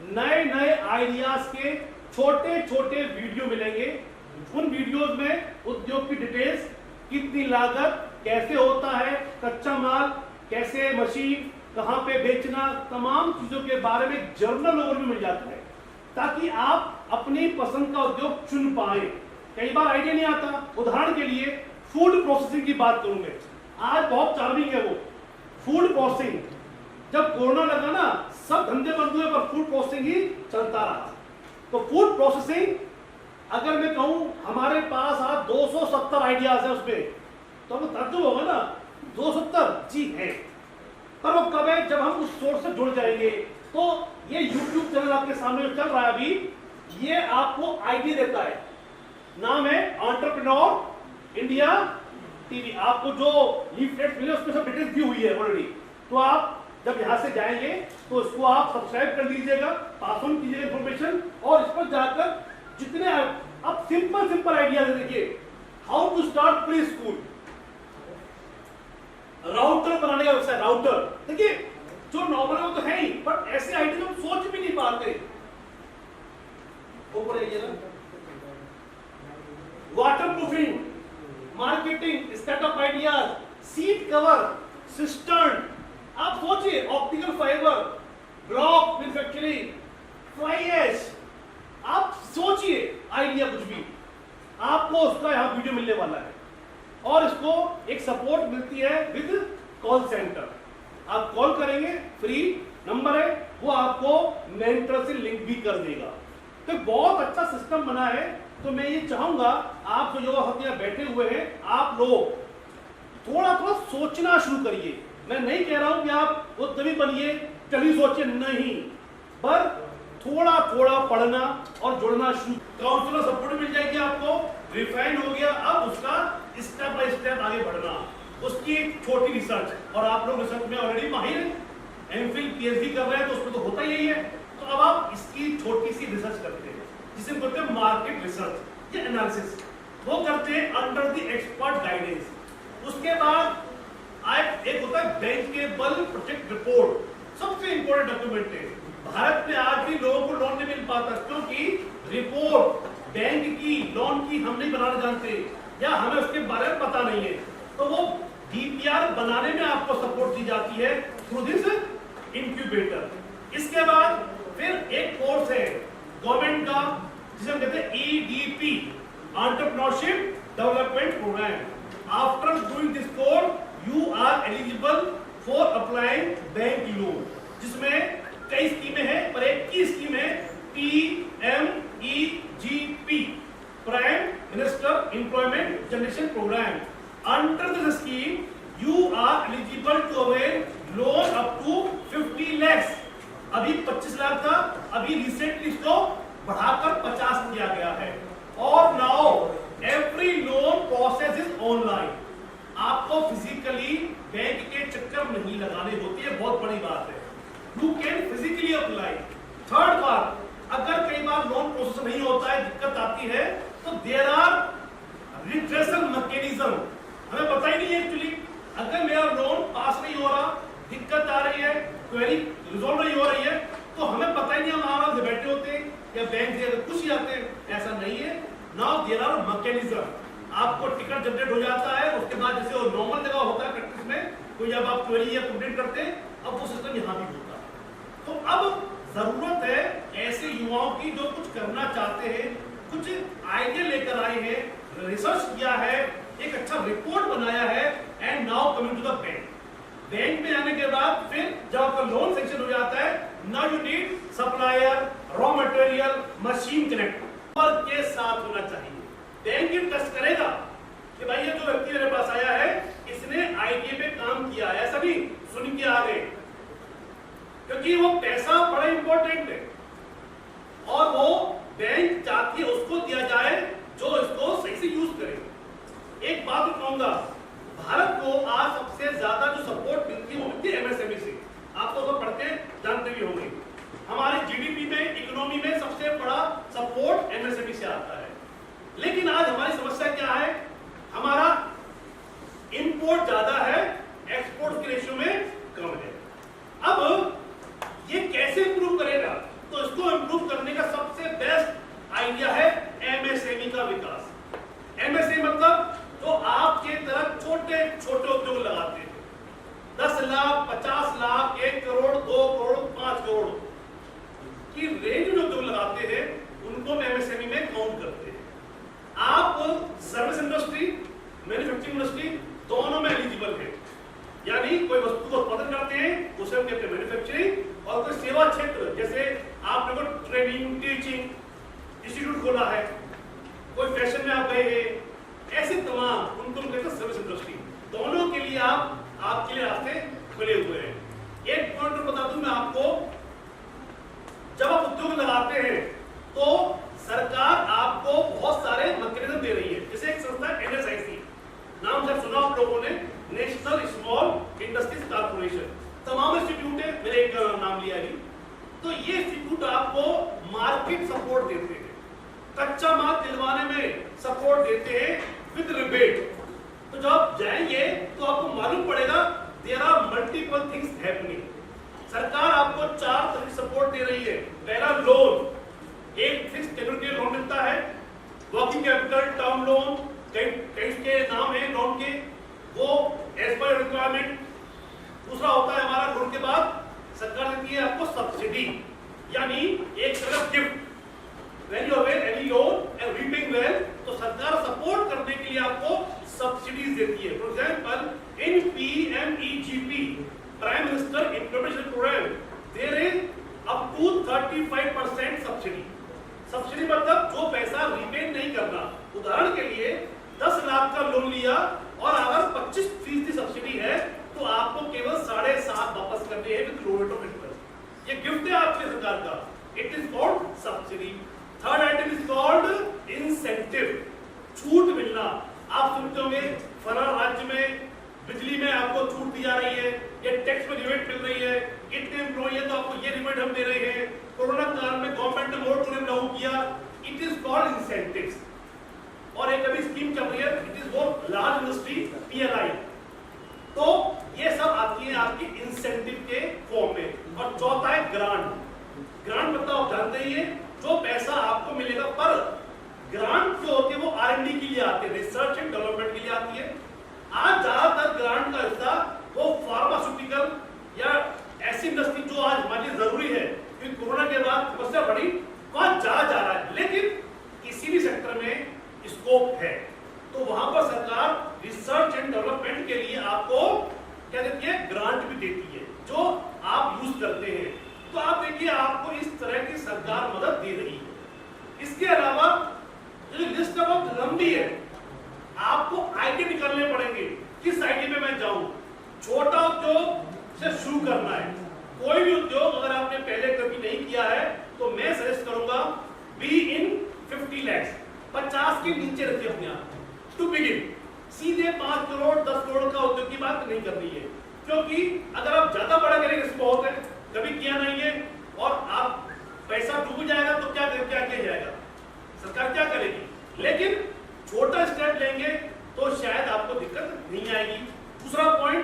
नए आइडियाज के छोटे छोटे वीडियो मिलेंगे। उन वीडियोस में उद्योग की डिटेल्स, कितनी लागत, कैसे होता है कच्चा माल, कैसे मशीन, कहां पे बेचना, तमाम चीजों के बारे में जर्नल ओवरव्यू मिल जाता है, ताकि आप अपनी पसंद का उद्योग चुन पाए। कई बार आइडिया नहीं आता, उदाहरण के लिए फूड प्रोसेसिंग की बात करूंगा, आज बहुत चार्मिंग है वो फूड प्रोसेसिंग। जब कोरोना लगा ना, सब धंधे बंद हुए, पर फूड प्रोसेसिंग ही चलता रहा। तो फूड प्रोसेसिंग, अगर मैं कहूं हमारे पास आज 270 आइडियाज है उसमें, तो आपको ताज्जुब होगा ना, 270 जी है, पर वो कब है, जब हम उस सोर्स से जुड़ जाएंगे। तो ये YouTube चैनल आपके सामने जो चल रहा है अभी, ये आपको आइडिया देता है, नाम है एंटरप्रेन्योर इंडिया टीवी। आपको जो लीफलेट मिले उसमें सब डिटेल्स दी हुई है ऑलरेडी, तो आप जब यहां से जाएंगे तो उसको आप सब्सक्राइब कर लीजिएगा, पास ऑन कीजिएगा इन्फॉर्मेशन, और इस पर जाकर जितने आप सिंपल आइडियाज देखिए, how to start preschool, router बनाने का व्यवसाय, राउटर देखिए, जो नॉर्मल है वो तो है ही, बट ऐसे आइडिया हम सोच भी नहीं पाते। Waterproofing, marketing, startup ideas, seat cover, cistern, आप सोचिए, optical fibre, block manufacturing, fly ash, आप सोचिए आइडिया कुछ भी, आपको उसका यहां वीडियो मिलने वाला है, और इसको एक सपोर्ट मिलती है विद कॉल सेंटर। आप कॉल करेंगे, फ्री नंबर है, वो आपको मेंटर से लिंक भी कर देगा। तो बहुत अच्छा सिस्टम बना है। तो मैं ये चाहूंगा, आप जो युवा साथी बैठे हुए हैं, आप लोग थोड़ा सोचना शुरू करिए। मैं नहीं कह रहा हूं कि आप उद्यमी बनिए, चलिए सोचिए, नहीं, पर थोड़ा पढ़ना और जुड़ना शुरू। काउंसलर सपोर्ट मिल जाएगी आपको, रिफाइन हो गया, अब उसका स्टेप बाय स्टेप आगे बढ़ना, उसकी एक छोटी रिसर्च, और आप लोग रिसर्च में ऑलरेडी माहिर हैं, एमफिल पीएचडी कर रहे हैं, तो उसमें तो होता यही है। तो अब आप इसकी छोटी सी रिसर्च करते हैं, जिसे बोलते हैं मार्केट रिसर्च या एनालिसिस, वो करते हैं अंडर द एक्सपर्ट गाइडेंस। उसके बाद एक होता है बैंकेबल प्रोजेक्ट रिपोर्ट, सबसे इंपॉर्टेंट डॉक्यूमेंट है। भारत में आज भी लोगों को लोन नहीं मिल पाता, क्योंकि रिपोर्ट बैंक की, लोन की हम नहीं बनाना जानते, या हमें उसके बारे में पता नहीं है। तो वो डीपीआर बनाने में आपको सपोर्ट दी जाती है थ्रू दिस इंक्यूबेटर। इसके बाद फिर एक कोर्स है गवर्नमेंट का, जिसे हम कहते हैं EDP, entrepreneurship development programme. After doing this course you are eligible for applying bank loan, जिसमें कई स्कीमें हैं, पर एक की स्कीम है PMEGP, prime minister employment generation programme. Under this scheme you are eligible to avail loan up to 50 lakhs। अभी 25 लाख था, अभी रिसेंटली इसको बढ़ाकर 50 किया गया है। और now every loan process is online, आपको फिजिकली बैंक के चक्कर नहीं लगाने होती है, बहुत बड़ी बात है। You can physically apply. Third बात, अगर कई बार लोन प्रोसेस नहीं होता है, दिक्कत आती है, तो देयर आर रिट्रेसल मैकेनिज्म, हमें पता ही नहीं है एक्चुअली, अगर मेरा लोन पास नहीं हो रहा, दिक्कत आ रही है, क्वेरी रिजॉल्व नहीं हो रही है, तो हमें पता ही नहीं, हम आराम से बैठे होते हैं या बैंक से कुछ ही आते हैं, ऐसा नहीं है। नाउ देयर आर मैकेनिज्म, आपको टिकट जनरेट हो जाता है, उसके बाद जैसे वो नॉर्मल जगह होता है प्रैक्टिस में, कोई जब आप क्वेरी या कंप्लीट करते हैं, अब वो सिस्टम यहाँ भी होता है। तो अब जरूरत है ऐसे युवाओं की जो कुछ करना चाहते हैं, कुछ आइडिया लेकर आए हैं, रिसर्च किया है, एक अच्छा रिपोर्ट बनाया है, and now coming to the bank. Bank में आने के बाद फिर जब आपका लोन सेक्शन हो जाता है, now you need supplier, raw material, machine connect के साथ होना चाहिए। बैंक ये ट्रस्ट करेगा कि भाई ये जो व्यक्ति मेरे पास आया है, इसने आईटी पे काम किया है, ऐसा नहीं सुन के आ गए, क्योंकि वो पैसा बड़ा इंपॉर्टेंट है और वो बैंक चाहती है उसको दिया जाए जो इसको सही से यूज करे। एक बात कहूंगा, भारत को आज सबसे ज्यादा जो सपोर्ट मिलती है वो मिलती है एमएसएमई से। आप तो पढ़ते जानते भी होंगे, हमारे जीडीपी में, इकोनॉमी में सबसे बड़ा सपोर्ट एमएसएमई से आता है। लेकिन आज हमारी समस्या क्या है, हमारा इंपोर्ट ज्यादा है, एक्सपोर्ट के रेशियो में कम है। अब ये कैसे इंप्रूव करेगा, तो इसको इंप्रूव करने का सबसे बेस्ट आइडिया है एमएसएमई का विकास। एमएसएमई मतलब जो आपके तरह छोटे छोटे उद्योग लगाते हैं, 10 लाख, 50 लाख, 1 करोड़, 2 करोड़, 5 करोड़ की रेंज में उद्योग लगाते हैं, उनको एमएसएमई में काउंट करते हैं। आप सर्विस इंडस्ट्री, मैन्युफैक्चरिंग इंडस्ट्री दोनों में एलिजिबल है, यानी कोई वस्तु को उत्पादन करते हैं उसे हम कहते हैं मैन्युफैक्चरिंग, और कोई सेवा क्षेत्र जैसे आपने कोई ट्रेनिंग, टीचिंग इंस्टीट्यूट खोला है, कोई फैशन में आप गए हैं, ऐसे तमाम उनको हम कहते हैं सर्विस इंडस्ट्री। दोनों के लिए आपके लिए रास्ते खुले हुए हैं। एक पॉइंट बता दूं मैं आपको, जब आप उद्योग लगाते हैं तो सरकार आपको बहुत सारे मैकेनिज्म दे रही है। जैसे एक संस्था एनएसआईसी, नाम जब सुना आप लोगों ने, नेशनल स्मॉल इंडस्ट्रीज कॉर्पोरेशन, तमाम इंस्टीट्यूट है, मैंने एक नाम लिया है, तो ये इंस्टीट्यूट आपको मार्केट सपोर्ट देते हैं, कच्चा माल दिलवाने में सपोर्ट देते हैं विद रिबेट। तो जब आप जाएंगे तो आपको मालूम पड़ेगा there are multiple things happening. सरकार आपको 4 तरह की सपोर्ट दे रही है। पहला लोन, एक फिक्स टेन्योर के लोन मिलता है, वर्किंग कैपिटल, टर्म लोन, कई के नाम है लोन के, वो एज पर रिक्वायरमेंट। दूसरा होता है हमारा लोन के बाद सरकार देती है आपको सब्सिडी, यानी एक तरफ gift, when you avail any loan and repaying well, तो सरकार सपोर्ट करने के लिए आपको सब्सिडीज देती है। For example in PMEGP, prime minister implementation programme, there is up to 35% subsidy. Subsidy मतलब जो पैसा रीपे नहीं करना। उदाहरण के लिए 10 लाख का लोन लिया और अगर 25% सब्सिडी है तो आपको केवल 7.5 वापस करने हैं with low rate of interest. ये गिफ्ट है आपके सरकार का, it is called subsidy. Third item is called incentive, छूट मिलना। आप सुनते होंगे फला राज्य में बिजली में आपको छूट दी जा रही है, या टैक्स में रिबेट मिल रही है, इतने एम्प्लॉई है तो आपको ये रिबेट हम दे रहे हैं। कोरोना काल में गवर्नमेंट ने मोरेटोरियम लागू किया, इट इज कॉल्ड इंसेंटिव्स। और एक अभी स्कीम चल रही है, it is for large industry PLI। तो ये सब आती है आपकी इंसेंटिव के फॉर्म में। और चौथा है ग्रांट। ग्रांट मतलब आप जानते ही हैं, जो पैसा आपको मिलेगा, पर ग्रांट जो होती है वो R&D के लिए आती है, रिसर्च एंड डेवलपमेंट के लिए आती है। आज ज्यादातर ग्रांट का हिस्सा वो फार्मास्यूटिकल या ऐसी इंडस्ट्री जो आज हमारे लिए जरूरी है, क्योंकि कोरोना के बाद समस्या बढ़ी, वहां जा रहा है। लेकिन किसी भी सेक्टर में स्कोप है तो वहां पर सरकार रिसर्च एंड डेवलपमेंट के लिए आपको क्या देती है, ग्रांट भी देती है, जो आप यूज करते हैं। तो आप देखिए, आपको इस तरह की सरकार मदद दे रही है। इसके अलावा जो लिस्ट बहुत लंबी है, आपको आईडी निकालने पड़ेंगे, किस आईडी में मैं जाऊं। छोटा उद्योग से शुरू करना है। कोई भी उद्योग अगर आपने पहले कभी नहीं किया है तो मैं सजेस्ट करूंगा बी इन 50 lakhs, 50 के नीचे रखिए अपने आप टू बिगिन। सीधे 5 करोड़ 10 करोड़ का उद्योग की बात नहीं करनी है, क्योंकि अगर आप ज्यादा बड़ा करेंगे, रिस्क बहुत है, कभी किया नहीं है और आप पैसा डूब जाएगा तो क्या किया जाएगा, सरकार क्या करेगी। लेकिन छोटा स्टेप लेंगे तो शायद आपको दिक्कत नहीं आएगी। दूसरा पॉइंट,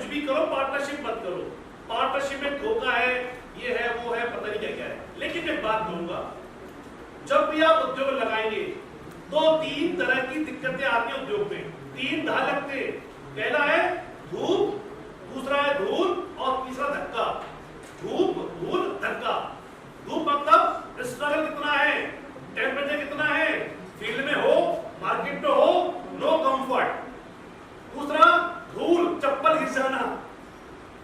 भी करो, पार्टनरशिप मत करो। पार्टनरशिप में धोखा है, ये है, वो है, पता नहीं क्या क्या है। लेकिन एक बात कहूंगा, जब भी आप उद्योग लगाएंगे तो 3 तरह की दिक्कतें आती है उद्योग में। 3 ढाल लगते हैं। पहला है धूप, दूसरा है धूल और तीसरा धक्का। धूप, धूल, धक्का। धूप मतलब स्ट्रगल कितना है, टेम्परेचर कितना है, फील्ड में हो, मार्केट में हो, नो कंफर्ट। दूसरा धूल, चप्पल घिस जाना,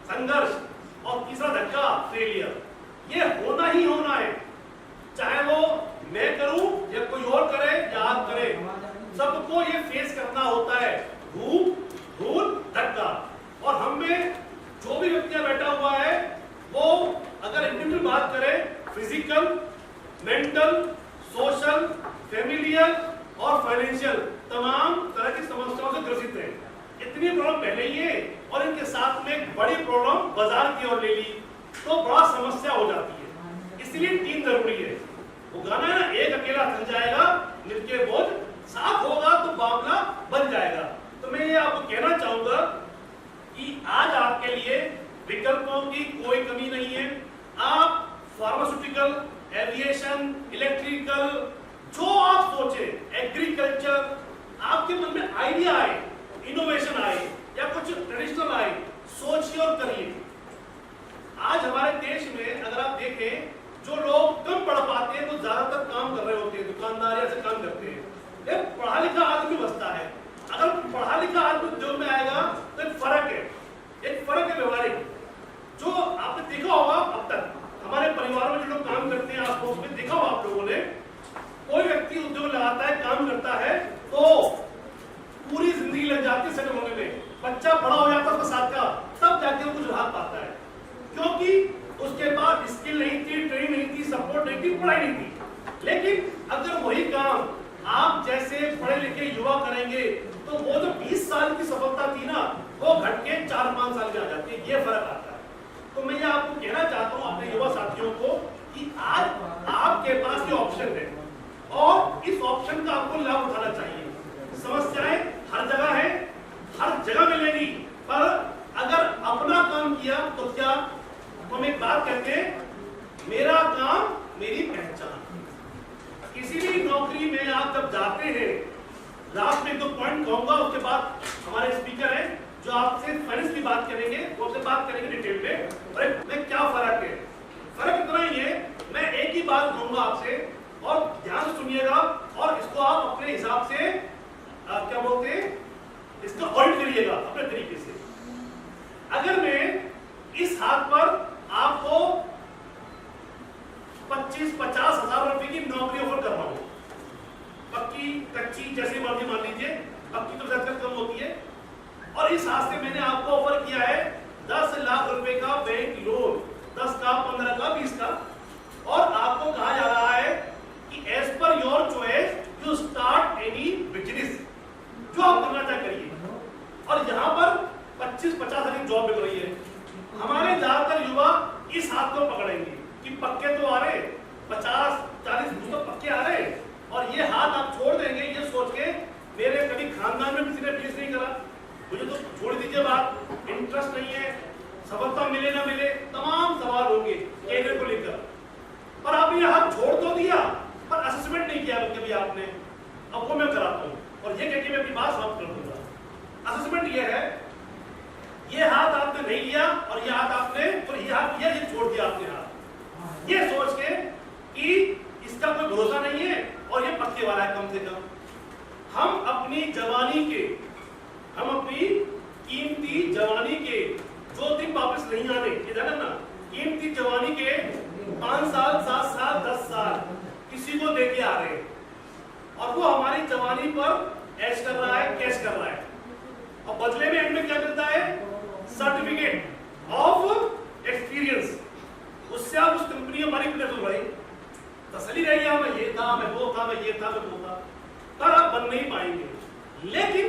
संघर्ष। और तीसरा धक्का, फेलियर। ये होना ही होना है, चाहे वो मैं करूं या कोई और करे या आप करें, सबको ये फेस करना होता है। धूप, धूल, धक्का। और हम में जो भी व्यक्ति बैठा हुआ है वो अगर इंडिविजुअल बात करें, फिजिकल, मेंटल, सोशल, फैमिलियल और फाइनेंशियल तमाम तरह की समस्याओं से ग्रसित है। इतनी प्रॉब्लम पहले ही है और इनके साथ में एक बड़ी प्रॉब्लम बाजार की ओर ले ली तो बड़ा समस्या हो जाती है। इसलिए 3 जरूरी है। वो गाना है ना, एक अकेला थक जाएगा, मिलके बोझ साथ होगा तो मामला बन जाएगा। तो मैं ये आपको कहना चाहूंगा कि आज आपके लिए विकल्पों की कोई कमी नहीं है। आप फार्मास्यूटिकल, एविएशन, इलेक्ट्रिकल, जो आप सोचे, एग्रीकल्चर, आपके मन में आइडिया आए, इनोवेशन आए या कुछ ट्रेडिशनल आए, सोचिए और करिए। आज हमारे देश में अगर आप देखें, जो लोग कम पढ़ पाते हैं वो ज्यादातर काम कर रहे होते हैं, दुकानदार ऐसे काम करते हैं। एक पढ़ा लिखा आदमी बचता है। अगर पढ़ा लिखा आदमी उद्योग में आएगा तो एक फर्क है व्यवहारिक। जो आपने देखा होगा अब तक हमारे परिवारों में जो लोग काम करते हैं, आस पड़ोस में देखा होगा आप लोगों ने, कोई व्यक्ति उद्योग लगाता है, काम करता है तो पूरी जिंदगी लग जाती है सेटल होने में। बच्चा बड़ा हो जाता है उसका साथ का, तब जाके वो कुछ राहत पाता है, क्योंकि उसके पास स्किल नहीं थी, ट्रेनिंग नहीं थी, सपोर्ट नहीं थी, पढ़ाई नहीं थी। लेकिन अगर वही काम आप जैसे पढ़े लिखे युवा करेंगे तो वो जो 20 साल की सफलता थी ना, वो घट के 4-5 साल की आ जाती है। ये फर्क आता है। तो मैं ये आपको कहना चाहता हूँ अपने युवा साथियों को कि आज आपके पास ये ऑप्शन है और इस ऑप्शन का आपको लाभ उठाना चाहिए। समस्याएं हर जगह है, हर जगह मिलेगी, पर अगर अपना काम किया तो क्या, हम एक बात कहते हैं, मेरा काम मेरी पहचान। किसी भी नौकरी में आप जब जाते हैं, लास्ट में 2 पॉइंट कहूंगा, उसके बाद हमारे स्पीकर हैं जो आपसे फाइनेंस की बात करेंगे, वो आपसे बात करेंगे डिटेल में, में क्या फर्क है। फर्क इतना ही है, मैं एक ही बात कहूंगा आपसे और ध्यान से सुनिएगा और इसको आप अपने हिसाब से क्या बोलते हैं, इसका ऑडिट करिएगा अपने तरीके से। अगर मैं इस हाथ पर आपको 25-50 हजार रुपए की नौकरी ऑफर कर रहा हूं, पक्की कच्ची जैसी मर्जी मान लीजिए, पक्की तो ज्यादा कम होती है, और इस हाथ से मैंने आपको ऑफर किया है 10 लाख रुपए का बैंक लोन, 10 का, 15 का, 20 का, और आपको कहा जा रहा है कि as per your choice you start any business, जो आप करना चाहे करिए। और यहाँ पर 25-50 हजार की जॉब मिल रही है। हमारे ज्यादातर युवा इस हाथ को पकड़ेंगे कि पक्के तो आ रहे, 50-40 तो पक्के आ रहे, और ये हाथ आप छोड़ देंगे ये सोच के मेरे कभी खानदान में किसी ने बिजनेस नहीं करा, मुझे तो छोड़ दीजिए बात, इंटरेस्ट नहीं है, सफलता मिले ना मिले, तमाम सवाल होंगे कैरियर को लेकर। पर आपने ये हाथ छोड़ तो दिया, पर असेसमेंट नहीं किया कभी आपने। अब वो मैं कराता हूँ और ये कह के मैं अपनी बात समाप्त कर दूंगा। असेसमेंट ये है, ये हाथ आपने नहीं लिया और ये हाथ आपने, और ये हाथ ये छोड़ दिया आपने हाथ, ये सोच के कि इसका कोई भरोसा नहीं है और ये पक्के वाला है कम से कम। हम अपनी जवानी के, हम अपनी कीमती जवानी के जो दिन वापस नहीं आने, इधर ना, कीमती जवानी के 5 साल, 7 साल, 10 साल किसी को देके आ रहे हैं और वो हमारी जवानी पर ऐश कर रहा है, कैश कर रहा है, और बदले में एंड में क्या मिलता है, सर्टिफिकेट ऑफ एक्सपीरियंस। उससे आप उस कंपनी हमारी भाई तसली रहेगी, मैं ये था, मैं वो था, मैं ये था, मैं वो था, पर आप बन नहीं पाएंगे। लेकिन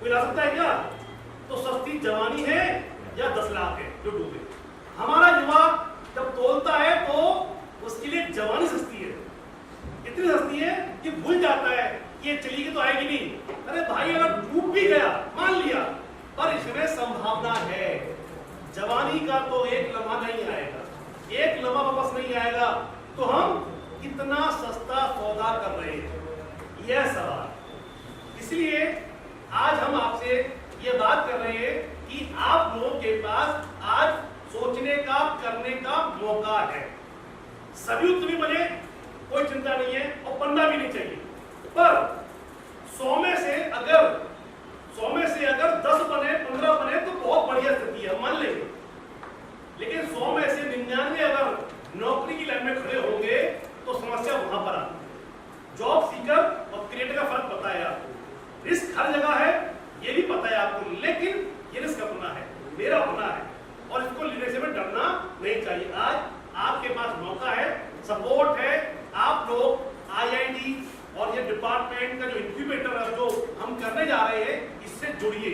कोई ला सकता है क्या? तो सस्ती जवानी है या 10 लाख है जो डूबे। हमारा युवा जब तोलता है तो उसके लिए जवानी सस्ती है, इतनी सस्ती है कि भूल जाता है ये चलेगी तो आएगी नहीं। अरे भाई अगर डूब भी गया मान लिया, पर इसमें संभावना है। जवानी का तो एक लम्हा नहीं आएगा, एक लम्हा वापस नहीं आएगा। तो हम इतना सस्ता सौदा कर रहे हैं, यह सवाल। इसलिए आज हम आपसे ये बात कर रहे हैं कि आप लोगों के पास आज सोचने का, करने का मौका है। सभी उत्तरी बने, कोई चिंता नहीं है और बनना भी नहीं चाहिए। पर 100 में से अगर 10 बने, 15 बने तो बहुत बढ़िया स्थिति है, मान लेंगे। लेकिन 100 में से 99 अगर नौकरी की लाइन में खड़े होंगे तो समस्या वहां पर आती। जॉब सीकर और क्रिएटर का फर्क पता है आपको, रिस्क हर जगह है ये भी पता है आपको, लेकिन ये रिस्क अपना है, मेरा अपना है और इसको लेने से में डरना नहीं चाहिए। आज आपके पास मौका है, सपोर्ट है। आप लोग IIT और ये डिपार्टमेंट का जो इंक्यूबेटर है जो हम करने जा रहे हैं, इससे जुड़िए।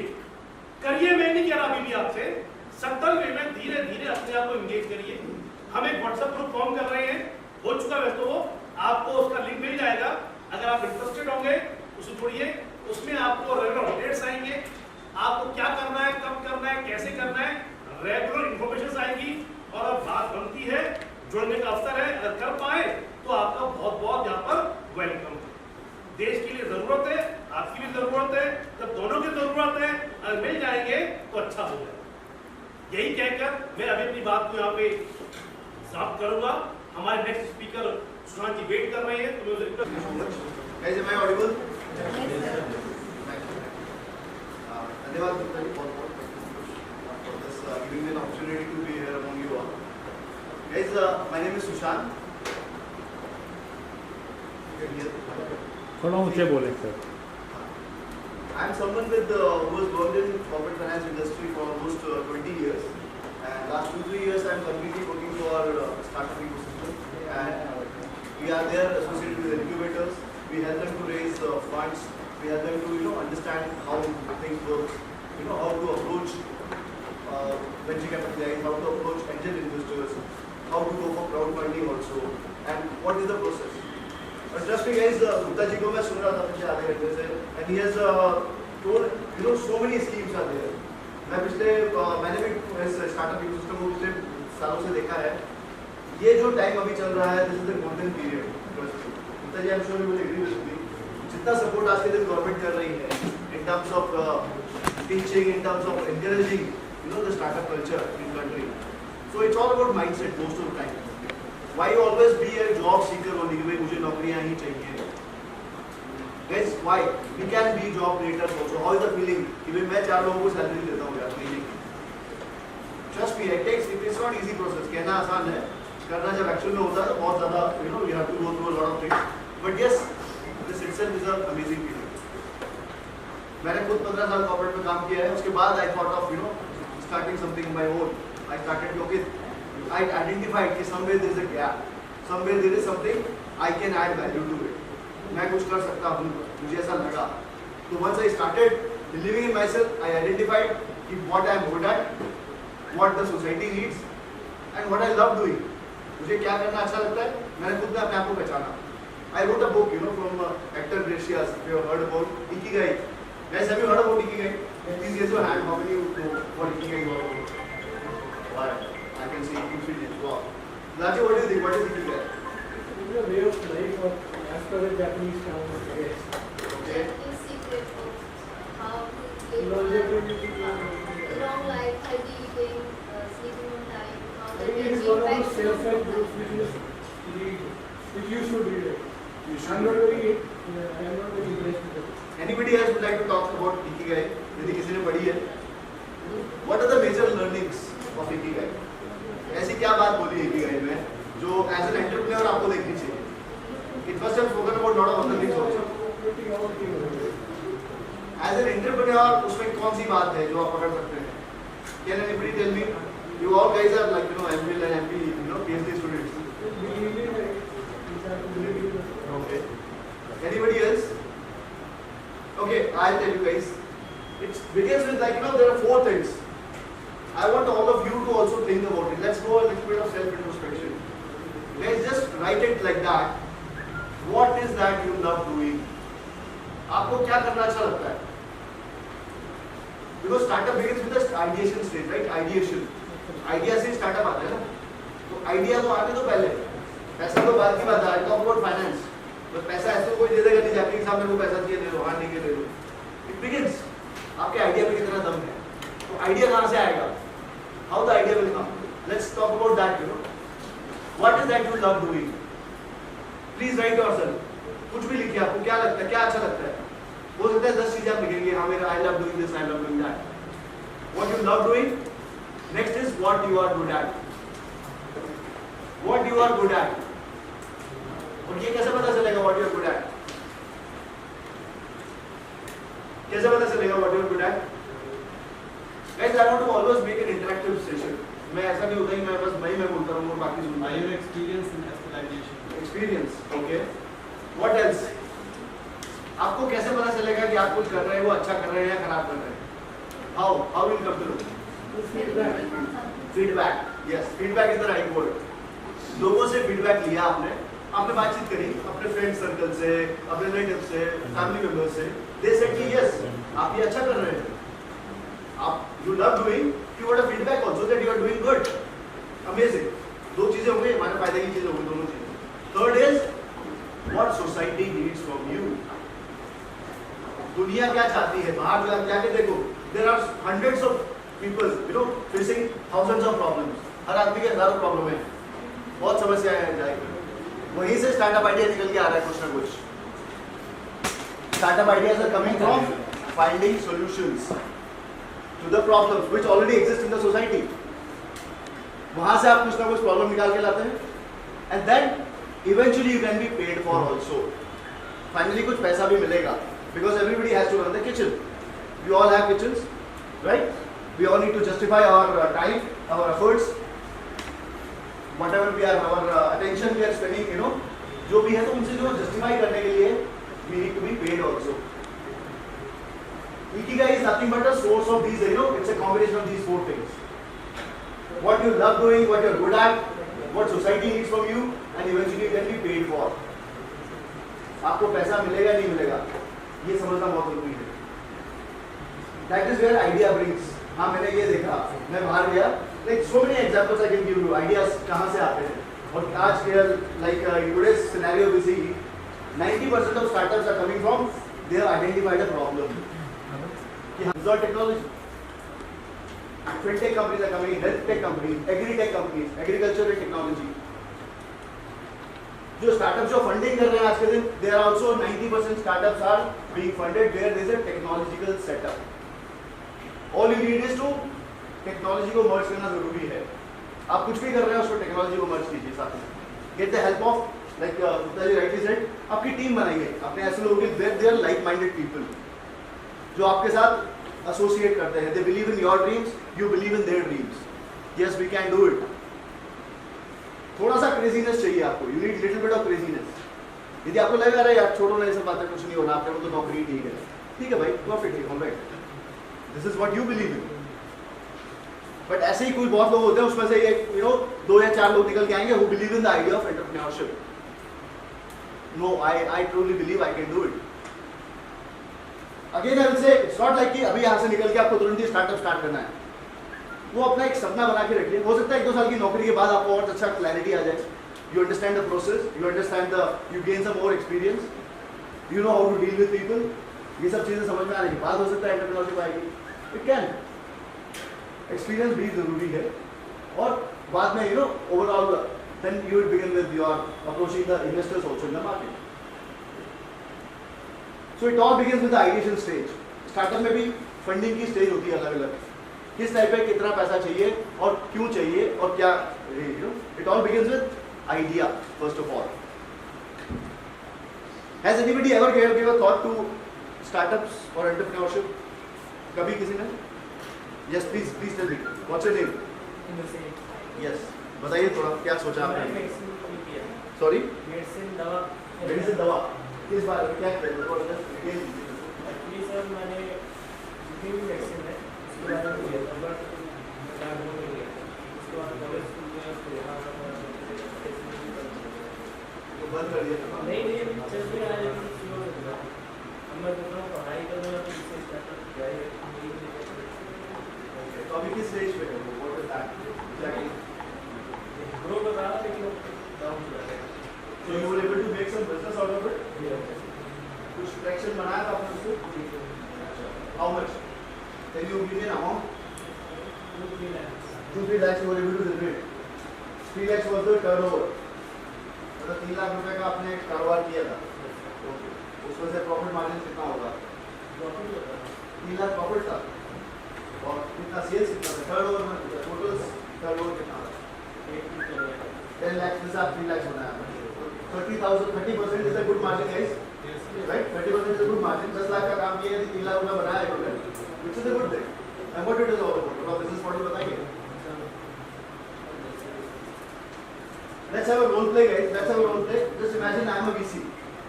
करिए, मैं नहीं कह रहा अभी भी आपसे, सटल वे में धीरे धीरे अपने आप को एंगेज करिए। हम एक व्हाट्सएप ग्रुप फॉर्म कर रहे हैं, हो चुका है तो आपको उसका लिंक मिल जाएगा। अगर आप इंटरेस्टेड होंगे उससे जुड़िए, उसमें आपको रेगुलर अपडेट्स आएंगे, आपको क्या करना है, कब करना है, कैसे करना है, रेगुलर इंफॉर्मेशन आएगी। और अब बात बनती है, जुड़ने का अवसर है, अगर कर पाए तो आपका बहुत बहुत यहाँ पर वेलकम। देश के लिए जरूरत है, आपकी भी जरूरत है, जब दोनों की जरूरत है, अगर मिल जाएंगे तो अच्छा हो जाएगा। यही कहकर मैं अभी अपनी बात को यहाँ पे समाप्त करूंगा। हमारे नेक्स्ट स्पीकर सुशांत जी वेट कर रहे हैं, तो मैं Guys, am I audible? धन्यवाद for this giving me an opportunity to be here among you all. Guys, my name is Sushant. थोड़ा ऊंचे बोले sir. I am someone with who has worked in corporate finance industry for almost 20 years, and last 2-3 years I am completely working for startup ecosystem, and we are there associated with incubators. We help them to raise funds. We help them to understand how things work, how to approach venture capitalists, how to approach angel investors, how to go for crowdfunding also, and what is the process. But trust me guys, Gupta ji ko main sun raha tha piche आधे घंटे से, and he has told so many schemes are there. मैंने भी startup ecosystem को पिछले सालों से देखा है। ये जो टाइम अभी चल रहा है, this is the golden period. Gupta ji I am sure you will agree with me. जितना सपोर्ट आज के दिन गवर्नमेंट कर रही है in terms of teaching, in terms of encouraging the startup culture in country, so it's all about mindset most of the time. Why always be a job seeker only, कि भाई मुझे नौकरियां ही चाहिए। Guys, why? We can be job creators also. How is the feeling? कि भाई मैं 4 लोगों को सैलरी देता हूँ यार महीने की। Trust me, it's not easy process. कहना आसान है, करना जब एक्चुअल में होता है तो बहुत ज़्यादा you have to go through a lot of things. But yes, this itself is an amazing feeling. मैंने खुद 15 साल कॉर्पोरेट में काम किया है, उसके बाद I thought of starting something my own. I started looking. I identified कि somewhere there is a gap, somewhere there is something I can add value to it. मैं कुछ कर सकता हूँ, मुझे ऐसा लगा। तो once I started believing in myself, I identified कि what I am good at, what the society needs, and what I love doing. मुझे क्या करना अच्छा लगता है, मैंने खुद में अपने आप को पहचाना। I wrote a book, from actor Gracias. If you have heard about Ikigai. Guys, have you heard about Ikigai? Please raise your hand. How many know what Ikigai is? Why? I can see you feel it. Wow. Laji, what do you think? What is Ikigai? It's a way of life of as per the Japanese term, I guess. Okay. Is secret of how to live Longevity. a long life, healthy eating, sleeping on time, how I that think it can is one of impact those self-help books which you should read it. I am not very impressed with it. Anybody else would like to talk about Ikigai? यदि किसी ने पढ़ी है, what are the major learnings of Ikigai? ऐसी क्या बात बोली है Ikigai में जो as an entrepreneur आपको देखनी चाहिए? It must have spoken about lot of other things also. As an entrepreneur, उसमें कौन सी बात है जो आप पकड़ सकते हैं? Can anybody tell me? You all guys are like MPhil and MP, PhD students. Okay. Anybody else? Okay, I'll tell you guys. It begins with, like, there are 4 things. I want all of you to also think about it. Let's go a little bit of self-introspection. Let's just write it like that. What is that you love doing? आपको क्या करना अच्छा लगता है? Because startup begins with the ideation stage, right? Ideation. Idea से startup आता है ना? तो idea तो आने दो पहले. पैसा तो बाद की बात है. I talk about finance. बस पैसा ऐसे तो कोई दे देगा नहीं, जाके साहब मेरे को पैसा चाहिए दे दो, हाँ नहीं दे दो. It begins. आपके idea पे कितना दम है? तो idea कहाँ से आएगा? How the idea will come? Let's talk about that. What is that you love doing? Please write yourself. कुछ भी लिखिए, आपको क्या लगता है, क्या अच्छा लगता है. हो सकता है 10 चीजें आप लिखेंगे, हाँ मेरा I love doing this, I love doing that. What you love doing? Next is what you are good at. What you are good at. और ये कैसे पता चलेगा what you are good at? कैसे पता चलेगा what you are good at? Guys, I want to always make an interactive session. मैं ऐसा नहीं होता कि मैं बस मैं बोलता रहूँ और बाकी सुनता रहूँ. Your experience in escalation. Experience, okay. What else? आपको कैसे पता चलेगा कि आप कुछ कर रहे हैं वो अच्छा कर रहे हैं या खराब कर रहे हैं? How will come to know? Feedback. Yes, feedback is the right word. लोगों से feedback लिया आपने बातचीत करी अपने फ्रेंड सर्कल से, अपने रिलेटिव से, फैमिली मेंबर से. They said कि yes, आप ये अच्छा कर रहे हैं. आप you love doing, you got a feedback also that you are doing good. Amazing. 2 चीजें हो गई, हमारे फायदे की चीजें हो गई, दोनों चीजें. Third is what society needs from you. दुनिया क्या चाहती है? बाहर जाके देखो. There are hundreds of people, facing thousands of problems. हर आदमी के हजारों प्रॉब्लम है, बहुत समस्याएं हैं जाएगी. वहीं से स्टार्टअप आइडिया निकल के आ रहा है कुछ ना कुछ. Startup ideas are coming from finding solutions to the problems which already exist in the society. वहां से आप कुछ ना कुछ प्रॉब्लम निकाल के लाते हैं, and then eventually you can be paid for also. Finally कुछ पैसा भी मिलेगा, because everybody has to run the kitchen. We all have kitchens, right? We all need to justify our time, our efforts, whatever we are, our attention we are spending, जो भी है तो उनसे जो justify करने के लिए we need to be paid also. Ikigai is nothing but a source of these, it's a combination of these 4 things. What you love doing, what you are good at, what society needs from you, and eventually you can be paid for. आपको पैसा मिलेगा नहीं मिलेगा, ये समझना बहुत जरूरी है. That is where idea brings. हाँ मैंने ये देखा, मैं बाहर गया, like so many examples I can give you. Ideas कहाँ से आते हैं? और आज के like in today's scenario we see 90% of startups are coming from they have identified a problem. Result technology. Fintech companies are coming, health tech companies, agri-tech companies, agriculture and technology. जो startups जो funding कर रहे हैं आज के दिन, there are also 90% startups are being funded where there is a technological setup. All you need is to technology को merge करना जरूरी है. आप कुछ भी कर रहे हैं उसको technology को merge कीजिए साथ में. Get the help of, like Gupta ji rightly said, आपकी टीम बनाइए. अपने ऐसे लोगों की where they are like-minded people, जो आपके साथ associate करते हैं. They believe in your dreams, you believe in their dreams. Yes, we can do it. थोड़ा सा craziness चाहिए आपको. You need little bit of craziness. यदि आपको लगेगा अरे यार छोड़ो ना ये सब बातें, कुछ नहीं होना, आपने वो तो नौकरी ठीक है भाई, perfect, all right. This is what you believe in. But ऐसे ही कोई बहुत लोग होते हैं, उसमें से एक 2 या 4 लोग निकल के आएंगे who believe in the idea of entrepreneurship. No, I truly believe I can do it. Again I will say it's not like कि अभी यहाँ से निकल के आपको तुरंत ही स्टार्टअप स्टार्ट करना है. वो अपना एक सपना बना के रखिए. हो सकता है 1-2 साल की नौकरी के बाद आपको और अच्छा क्लैरिटी आ जाए. You understand the process, you gain some more experience, you know how to deal with people. ये सब चीजें समझ में आने के बाद हो सकता है एंटरप्रेन्योरशिप आएगी. It can. Experience भी जरूरी है. और बाद में overall then you will begin with your approaching the investors also in the market. So it all begins with the ideation stage. Startup में भी फंडिंग की स्टेज होती है अलग अलग. किस टाइप पे कितना पैसा चाहिए और क्यों चाहिए और क्या, it all begins with idea first of all. Has anybody ever gave a thought to startups or entrepreneurship? कभी किसी ने? Yes, please tell me. What's your name? Yes. बताइए थोड़ा क्या सोचा आपने? Sorry? मेडिसिन दवा. किस बारे में क्या? एक्चुअली सर मैंने जितनी भी वैक्सीन है उसके बारे में लिया था बट कार्ड हो नहीं गया उसके बाद कॉलेज स्कूल में उसको यहाँ तो बंद कर दिया था नहीं नहीं अभी चल भी रहा है लेकिन शुरू हो गया अब मैं देख रहा हूँ पढ़ाई कर रहा हूँ तो इससे स्टार्टअप किया है तो अभी किस स्टेज पे है वो what is that exactly grow कर रहा है लेकिन डाउन हो रहा है So you were able to make some business out of it? कुछ traction बनाया था आपने उसको? How much? Can you give me an amount? 2-3 lakhs 2-3 lakhs you were able to generate. 3 lakhs was the turnover. मतलब 3 लाख रुपए का आपने कारोबार किया था. Okay. उसमें से profit margin कितना होगा? प्रॉफिट होता है 3 लाख profit था. और कितना sales कितना था? Turnover में total turnover कितना था? 10 lakhs में से आप 3 lakhs बनाया. 30% is a good margin, guys. Right? 30% is a good margin. 10 lakh का काम किया है 3 लाख रुपए बनाया है total. Which is a good thing. And what it is all about? अपना business model बताइए. Let's have a role play, guys. Let's have a role play. Just imagine I am a VC.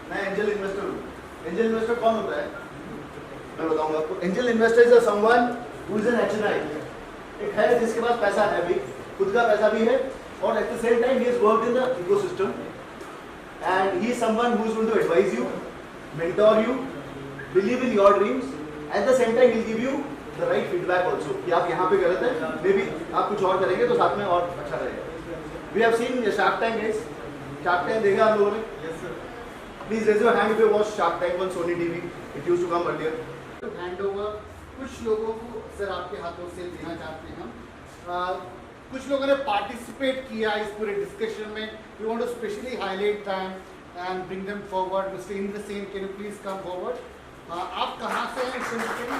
मैं angel investor हूँ. Angel investor कौन होता है? मैं बताऊँगा आपको. Angel investor is someone who is an HNI. एक है जिसके पास पैसा है भी, खुद का पैसा भी है, और at the same time he has worked in the ecosystem. And he is someone who is going to advise you, mentor you, believe in your dreams. At the same time, he'll give you the right feedback also. कि आप यहाँ पे गलत हैं, maybe आप कुछ और करेंगे तो साथ में और अच्छा रहेगा. We have seen Shark Tank, guys. Shark Tank देखा आप लोगों ने? Yes, sir. Please raise your hand if you watched Shark Tank on Sony TV. It used to come earlier. To hand over कुछ लोगों को सर आपके हाथों से देना चाहते हैं हम. कुछ लोगों ने पार्टिसिपेट किया इस पूरे डिस्कशन में. We want to specially highlight them and bring them forward. Mister Indra Sen, can you please come forward? आप कहाँ से हैं मिस्टर इंद्र सेन?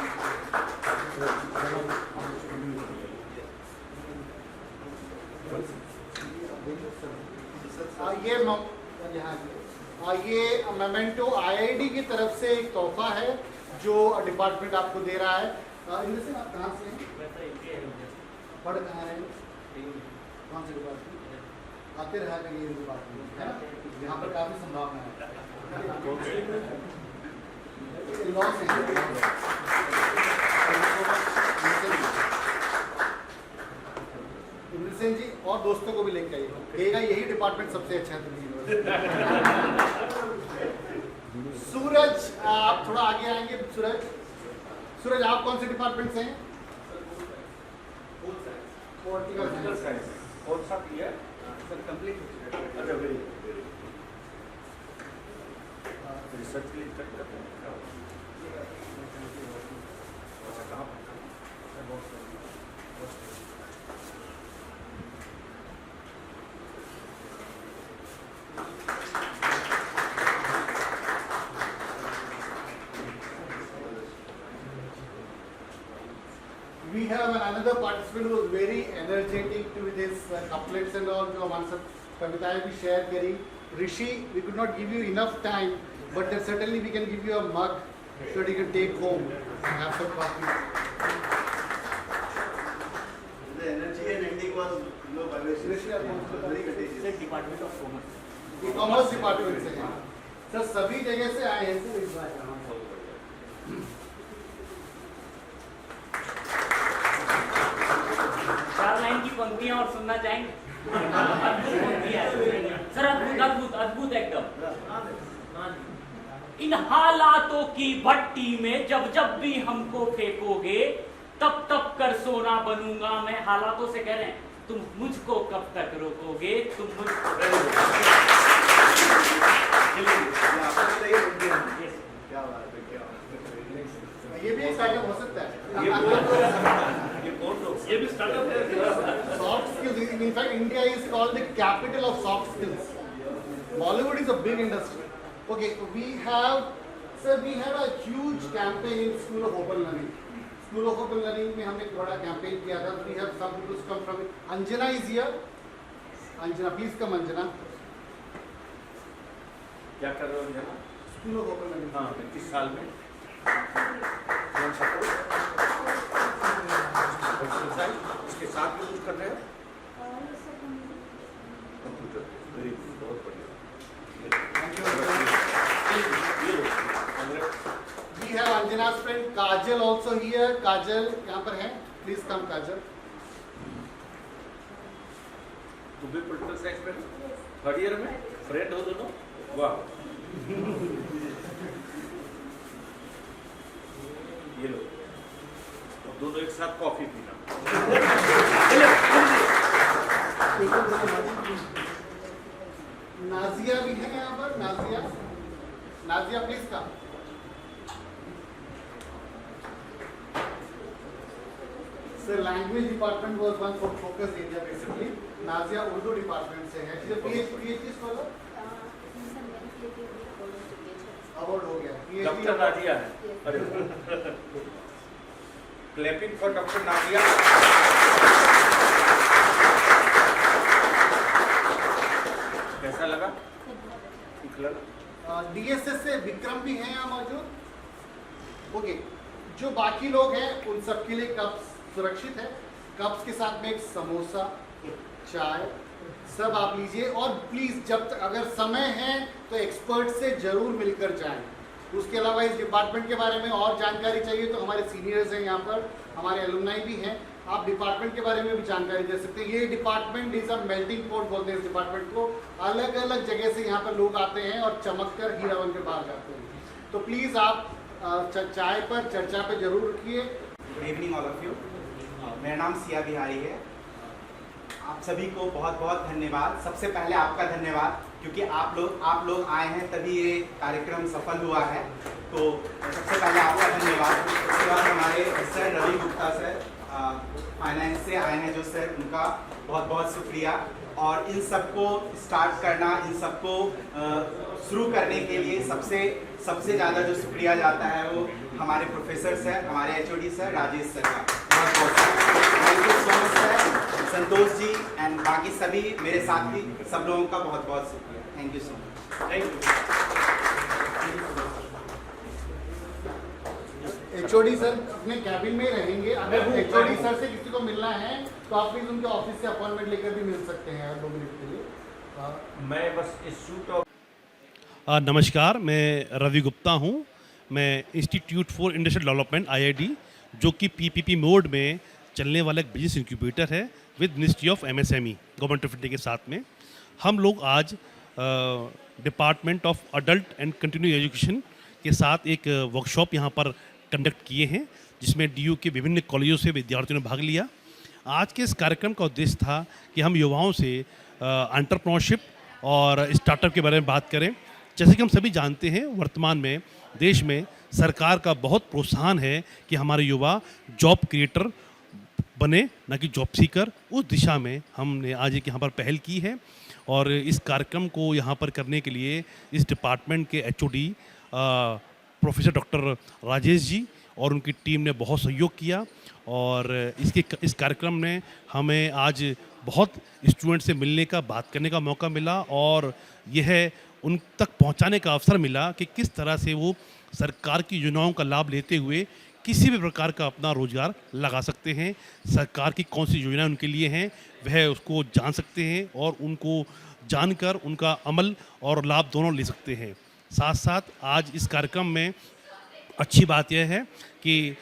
ये मेमेंटो आईआईडी की तरफ से एक तोहफा है जो डिपार्टमेंट आपको दे रहा है. इंद्र सेन, आप कहाँ से हैं? पढ़ कहाँ रहे हैं? कौन से डिपार्टमेंट? आते रहा करिए इस डिपार्टमेंट, है ना? यहाँ पर काफी संभावना है. लॉस इंद्र सेन जी और दोस्तों को भी लेकर आइए. कहेगा यही डिपार्टमेंट सबसे अच्छा है दिल्ली में. सूरज, आप थोड़ा आगे आएंगे. सूरज आप कौन से डिपार्टमेंट से हैं? Political science. कौन सा किया? सर कंप्लीट अच्छा, very good. रिसर्च के लिए करते हैं. अच्छा, कहाँ पर? We have another participant who was very energetic with his couplets and all. जो हमारे साथ कविताएं भी शेयर करी. Rishi, we could not give you enough time, but then certainly we can give you a mug so that you can take home and have some coffee. The energy and ending was vivacious. Rishi, आप कौन से Very contagious. Department of commerce. Commerce department से हैं sir. सभी जगह से आए हैं सर इस बार. चार लाइन की पंक्तियां और सुनना चाहेंगे? अद्भुत पंक्तियां हैं सर, अद्भुत अद्भुत अद्भुत एकदम. इन हालातों की भट्टी में जब जब भी हमको फेंकोगे तब तब कर सोना बनूंगा मैं. हालातों से कह रहे हैं तुम मुझको कब तक रोकोगे, तुम मुझको क्या बात है, क्या बात है. ये भी एक स्टार्टअप हो सकता है. ये भी स्टार्टअप है. Soft skills. In fact, India is called the capital of soft skills. Bollywood is a big industry. Okay, we had a huge campaign in School of Open Learning. School of Open Learning में हमने एक बड़ा campaign किया था. We have some people come from it. Anjana is here. Anjana, please come, Anjana. क्या कर रहे हो जरा? School of Open Learning. हाँ, 21 साल में कौन सा कोर्स? इसके साथ भी कुछ कर रहे हो? कंप्यूटर. वेरी गुड, बहुत बढ़िया. We have Anjana Nazia's friend Kajal also here. Kajal यहाँ पर है. Please come, Kajal. तुम भी पॉलिटिकल साइंस में थर्ड ईयर में फ्रेंड हो दोनों? वाह, ये लो, अब दोनों एक साथ कॉफी पीना। नाजिया भी है यहाँ पर. Nazia please come. Sir, language department was one focus area basically. Nazia Urdu department से है. She's a PhD scholar. Award हो गया. डॉक्टर नादिया है. अरे क्लैपिंग फॉर डॉक्टर नादिया. कैसा लगा? ठीक लगा. DSS से विक्रम भी हैं यहाँ मौजूद. ओके, जो बाकी लोग हैं उन सबके लिए कप्स सुरक्षित है. कप्स के साथ में एक समोसा, चाय सब आप लीजिए. और प्लीज जब तक अगर समय है तो एक्सपर्ट से जरूर मिलकर जाएं. उसके अलावा इस डिपार्टमेंट के बारे में और जानकारी चाहिए तो हमारे सीनियर्स हैं यहाँ पर, हमारे एलुमनाई भी हैं. आप डिपार्टमेंट के बारे में भी जानकारी दे सकते हैं. ये department is a melting pot बोलते हैं इस डिपार्टमेंट को. अलग अलग जगह से यहाँ पर लोग आते हैं और चमक कर हीरा बन के बाहर जाते हैं. तो प्लीज आप चाय पर चर्चा पे जरूर रखिए. Good evening all of you. मेरा नाम सिया बिहारी है. आप सभी को बहुत बहुत धन्यवाद. सबसे पहले आपका धन्यवाद क्योंकि आप लोग आए हैं तभी ये कार्यक्रम सफल हुआ है. तो सबसे पहले आपका धन्यवाद. उसके बाद हमारे sir Ravi Gupta sir finance से आए हैं जो सर, उनका बहुत बहुत शुक्रिया. और इन सबको स्टार्ट करना, इन सबको शुरू करने के लिए सबसे ज़्यादा जो शुक्रिया जाता है वो हमारे प्रोफेसर सर, हमारे HOD सर राजेश सर का बहुत बहुत thank you so much sir. Santosh ji and बाकी सभी मेरे साथी सब लोगों का बहुत बहुत शुक्रिया. Thank you so much. Thank you. HOD sir अपने कैबिन में रहेंगे. अगर HOD सर से किसी को मिलना है तो आप प्लीज उनके ऑफिस से अपॉइंटमेंट लेकर भी मिल सकते हैं 2 मिनट के लिए. मैं बस इस शूट और नमस्कार, मैं रवि गुप्ता हूँ. मैं institute for industrial development IID जो कि PPP मोड में चलने वाला एक बिजनेस इंक्यूबेटर है with ministry of MSME government of India के साथ में. हम लोग आज department of adult and continue education के साथ एक वर्कशॉप यहाँ पर कंडक्ट किए हैं जिसमें DU के विभिन्न कॉलेजों से विद्यार्थियों ने भाग लिया. आज के इस कार्यक्रम का उद्देश्य था कि हम युवाओं से एंटरप्रेन्योरशिप और स्टार्टअप के बारे में बात करें. जैसे कि हम सभी जानते हैं वर्तमान में देश में सरकार का बहुत प्रोत्साहन है कि हमारे युवा जॉब क्रिएटर बने, ना कि जॉब सीकर. उस दिशा में हमने आज एक यहाँ पर पहल की है और इस कार्यक्रम को यहाँ पर करने के लिए इस डिपार्टमेंट के HOD professor doctor Rajesh ji और उनकी टीम ने बहुत सहयोग किया. और इस कार्यक्रम में हमें आज बहुत स्टूडेंट से मिलने का, बात करने का मौका मिला और यह उन तक पहुंचाने का अवसर मिला कि किस तरह से वो सरकार की योजनाओं का लाभ लेते हुए किसी भी प्रकार का अपना रोजगार लगा सकते हैं. सरकार की कौन सी योजनाएं उनके लिए हैं वह उसको जान सकते हैं और उनको जानकर उनका अमल और लाभ दोनों ले सकते हैं. साथ साथ आज इस कार्यक्रम में अच्छी बात यह है कि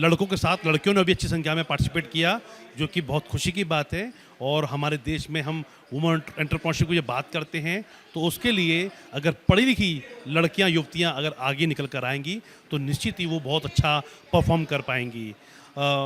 लड़कों के साथ लड़कियों ने भी अच्छी संख्या में पार्टिसिपेट किया जो कि बहुत खुशी की बात है. और हमारे देश में हम वुमेन एंटरप्रेन्योरशिप की जब बात करते हैं तो उसके लिए अगर पढ़ी लिखी लड़कियां युवतियां अगर आगे निकल कर आएंगी तो निश्चित ही वो बहुत अच्छा परफॉर्म कर पाएंगी.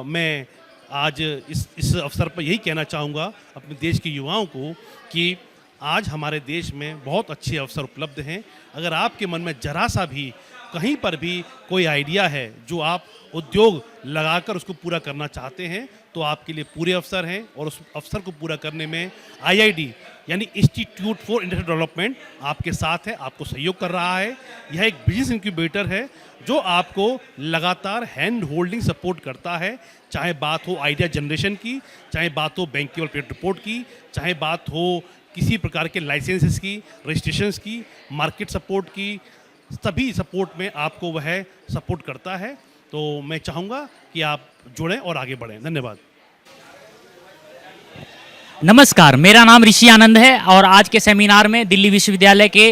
मैं आज इस अवसर पर यही कहना चाहूँगा अपने देश के युवाओं को कि आज हमारे देश में बहुत अच्छे अवसर उपलब्ध हैं. अगर आपके मन में जरा सा भी कहीं पर भी कोई आइडिया है जो आप उद्योग लगाकर उसको पूरा करना चाहते हैं तो आपके लिए पूरे अवसर हैं. और उस अवसर को पूरा करने में IID यानी इंस्टीट्यूट फॉर इंडस्ट्रियल डेवलपमेंट आपके साथ है, आपको सहयोग कर रहा है. यह एक बिजनेस इंक्यूबेटर है जो आपको लगातार हैंड होल्डिंग सपोर्ट करता है. चाहे बात हो आइडिया जनरेशन की, चाहे बात हो बैंकेबल पेमेंट रिपोर्ट की, चाहे बात हो किसी प्रकार के लाइसेंसेस की, रजिस्ट्रेशंस की, मार्केट सपोर्ट की, सभी सपोर्ट में आपको वह सपोर्ट करता है. तो मैं चाहूँगा कि आप जुड़ें और आगे बढ़ें. धन्यवाद. नमस्कार, मेरा नाम ऋषि आनंद है और आज के सेमिनार में दिल्ली विश्वविद्यालय के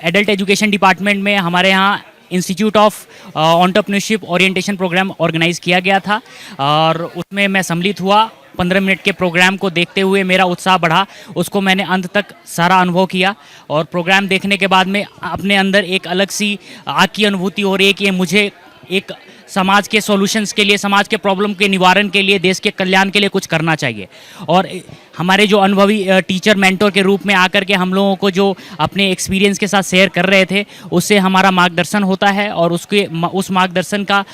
एडल्ट एजुकेशन डिपार्टमेंट में हमारे यहाँ institute of entrepreneurship orientation programme organise किया गया था और उसमें मैं सम्मिलित हुआ। 15 मिनट के प्रोग्राम को देखते हुए मेरा उत्साह बढ़ा, उसको मैंने अंत तक सारा अनुभव किया और प्रोग्राम देखने के बाद में अपने अंदर एक अलग सी आग की अनुभूति हो रही है कि मुझे एक समाज के सॉल्यूशंस के लिए, समाज के प्रॉब्लम के निवारण के लिए, देश के कल्याण के लिए कुछ करना चाहिए। और हमारे जो अनुभवी टीचर मेंटोर के रूप में आकर के हम लोगों को जो अपने एक्सपीरियंस के साथ शेयर कर रहे थे, उससे हमारा मार्गदर्शन होता है और उस मार्गदर्शन का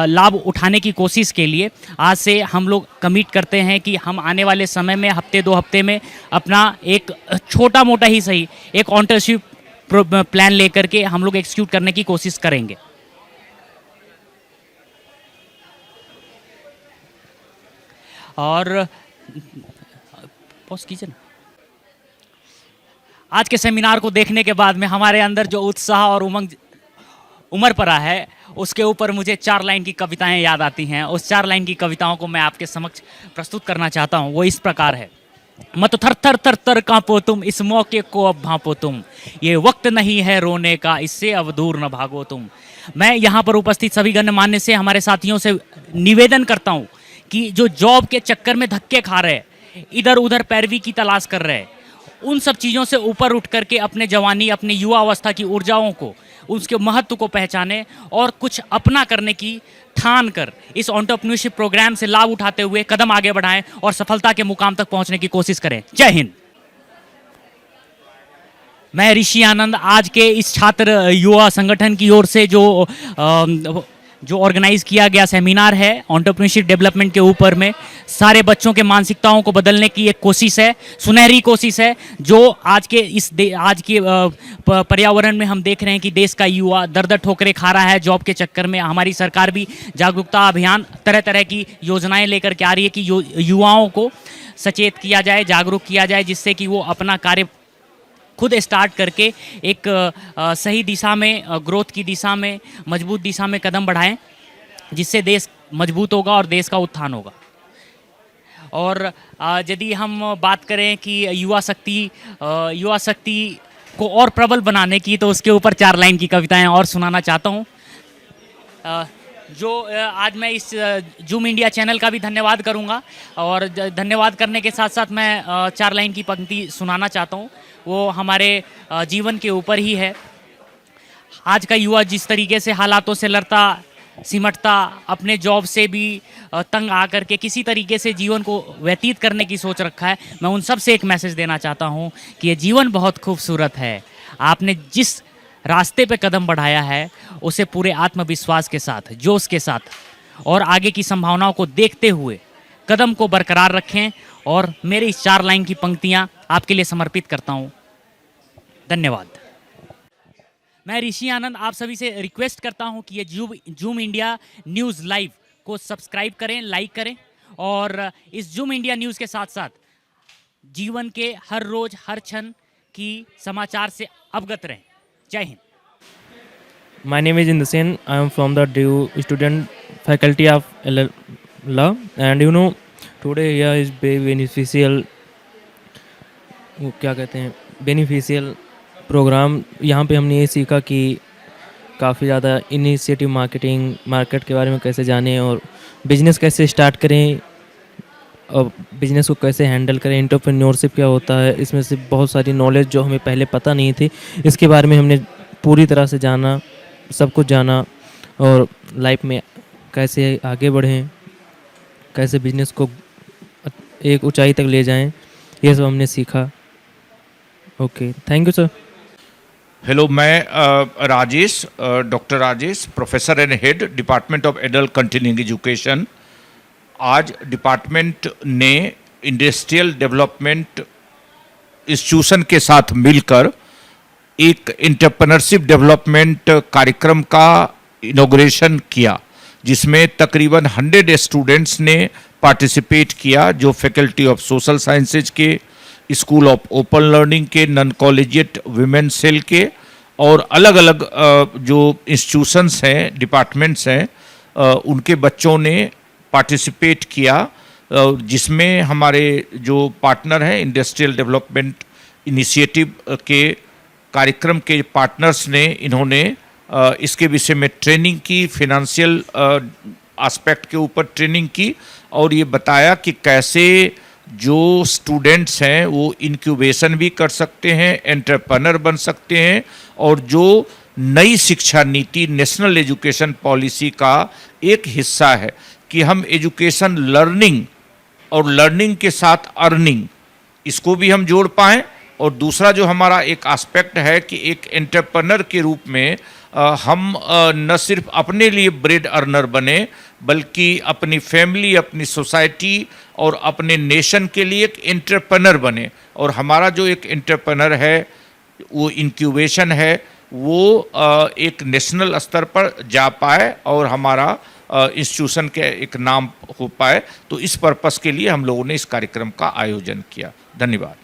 लाभ उठाने की कोशिश के लिए आज से हम लोग कमिट करते हैं कि हम आने वाले समय में हफ्ते 2 हफ्ते में अपना एक छोटा मोटा ही सही एक एंटरप्रेन्योरशिप प्लान लेकर के हम लोग एक्सिक्यूट करने की कोशिश करेंगे। और पॉज कीजिए ना। आज के सेमिनार को देखने के बाद में हमारे अंदर जो उत्साह और उमंग उमड़ पड़ा है, उसके ऊपर मुझे 4 लाइन की कविताएं याद आती हैं। उस 4 लाइन की कविताओं को मैं आपके समक्ष प्रस्तुत करना चाहता हूं। वो इस प्रकार है। मत थर थर थर थर कांपो तुम, इस मौके को अब भांपो तुम, ये वक्त नहीं है रोने का, इससे अब दूर न भागो तुम। मैं यहाँ पर उपस्थित सभी गणमान्य से, हमारे साथियों से निवेदन करता हूँ कि जो जॉब के चक्कर में धक्के खा रहे हैं, इधर उधर पैरवी की तलाश कर रहे हैं, उन सब चीज़ों से ऊपर उठ करके अपने जवानी, अपने युवा अवस्था की ऊर्जाओं को, उसके महत्व को पहचाने और कुछ अपना करने की ठान कर इस एंटरप्रेन्योरशिप प्रोग्राम से लाभ उठाते हुए कदम आगे बढ़ाएं और सफलता के मुकाम तक पहुंचने की कोशिश करें। जय हिंद। मैं ऋषि आनंद आज के इस छात्र युवा संगठन की ओर से जो ऑर्गेनाइज किया गया सेमिनार है एंटरप्रेन्योरशिप डेवलपमेंट के ऊपर में, सारे बच्चों के मानसिकताओं को बदलने की एक कोशिश है, सुनहरी कोशिश है। जो आज के पर्यावरण में हम देख रहे हैं कि देश का युवा दर ठोकरे खा रहा है जॉब के चक्कर में। हमारी सरकार भी जागरूकता अभियान तरह तरह की योजनाएं लेकर के आ रही है कि युवाओं को सचेत किया जाए, जागरूक किया जाए, जिससे कि वो अपना कार्य खुद स्टार्ट करके एक सही दिशा में, ग्रोथ की दिशा में, मजबूत दिशा में कदम बढ़ाएं, जिससे देश मजबूत होगा और देश का उत्थान होगा। और यदि हम बात करें कि युवा शक्ति को और प्रबल बनाने की, तो उसके ऊपर 4 लाइन की कविताएं और सुनाना चाहता हूँ। आज मैं इस जूम इंडिया चैनल का भी धन्यवाद करूंगा और धन्यवाद करने के साथ साथ मैं 4 लाइन की पंक्ति सुनाना चाहता हूं। वो हमारे जीवन के ऊपर ही है। आज का युवा जिस तरीके से हालातों से लड़ता सिमटता, अपने जॉब से भी तंग आकर के किसी तरीके से जीवन को व्यतीत करने की सोच रखा है, मैं उन सब से एक मैसेज देना चाहता हूं कि ये जीवन बहुत खूबसूरत है। आपने जिस रास्ते पे कदम बढ़ाया है उसे पूरे आत्मविश्वास के साथ, जोश के साथ और आगे की संभावनाओं को देखते हुए कदम को बरकरार रखें। और मेरी इस 4 लाइन की पंक्तियां आपके लिए समर्पित करता हूं। धन्यवाद। मैं ऋषि आनंद आप सभी से रिक्वेस्ट करता हूं कि ये जूम इंडिया न्यूज़ लाइव को सब्सक्राइब करें, लाइक करें और इस जूम इंडिया न्यूज़ के साथ साथ जीवन के हर रोज हर क्षण की समाचार से अवगत रहें। जय Hind. My name is Indrasen. I am from the DU student faculty of law, and today here is very beneficial. वो क्या कहते हैं, बेनिफिशियल प्रोग्राम। यहाँ पे हमने ये सीखा कि काफ़ी ज़्यादा इनिशिएटिव मार्केट के बारे में कैसे जानें और बिजनेस कैसे स्टार्ट करें और बिजनेस को कैसे हैंडल करें, एंटरप्रेन्योरशिप क्या होता है। इसमें से बहुत सारी नॉलेज जो हमें पहले पता नहीं थी, इसके बारे में हमने पूरी तरह से जाना, सब कुछ जाना और लाइफ में कैसे आगे बढ़ें, कैसे बिजनेस को एक ऊंचाई तक ले जाएं, ये सब हमने सीखा। Okay, thank you sir. Hello, मैं Rajesh, doctor Rajesh, professor and head department of adult continuing education. आज डिपार्टमेंट ने इंडस्ट्रियल डेवलपमेंट इंस्टीट्यूशन के साथ मिलकर एक एंटरप्रेन्योरशिप डेवलपमेंट कार्यक्रम का इनॉग्रेशन किया, जिसमें तकरीबन 100 स्टूडेंट्स ने पार्टिसिपेट किया, जो फैकल्टी ऑफ सोशल साइंसेज के, स्कूल ऑफ ओपन लर्निंग के, नॉन कॉलेजिएट विमेन सेल के और अलग अलग जो इंस्टीट्यूशंस हैं, डिपार्टमेंट्स हैं, उनके बच्चों ने पार्टिसिपेट किया, जिसमें हमारे जो पार्टनर हैं इंडस्ट्रियल डेवलपमेंट इनिशिएटिव के कार्यक्रम के पार्टनर्स ने इन्होंने इसके विषय में ट्रेनिंग की, फिनेंशियल एस्पेक्ट के ऊपर ट्रेनिंग की, और ये बताया कि कैसे जो स्टूडेंट्स हैं वो इंक्यूबेशन भी कर सकते हैं, एंटरप्रेन्योर बन सकते हैं, और जो नई शिक्षा नीति नेशनल एजुकेशन पॉलिसी का एक हिस्सा है कि हम एजुकेशन लर्निंग और लर्निंग के साथ अर्निंग इसको भी हम जोड़ पाएँ। और दूसरा जो हमारा एक एस्पेक्ट है कि एक एंटरप्रेन्योर के रूप में हम न सिर्फ अपने लिए ब्रेड अर्नर बने, बल्कि अपनी फैमिली, अपनी सोसाइटी और अपने नेशन के लिए एक एंटरप्रेन्योर बने। और हमारा जो एक एंटरप्रेन्योर है वो इंक्यूबेशन है, वो एक नेशनल स्तर पर जा पाए और हमारा इंस्टीट्यूशन के एक नाम हो पाए। तो इस पर्पस के लिए हम लोगों ने इस कार्यक्रम का आयोजन किया। धन्यवाद।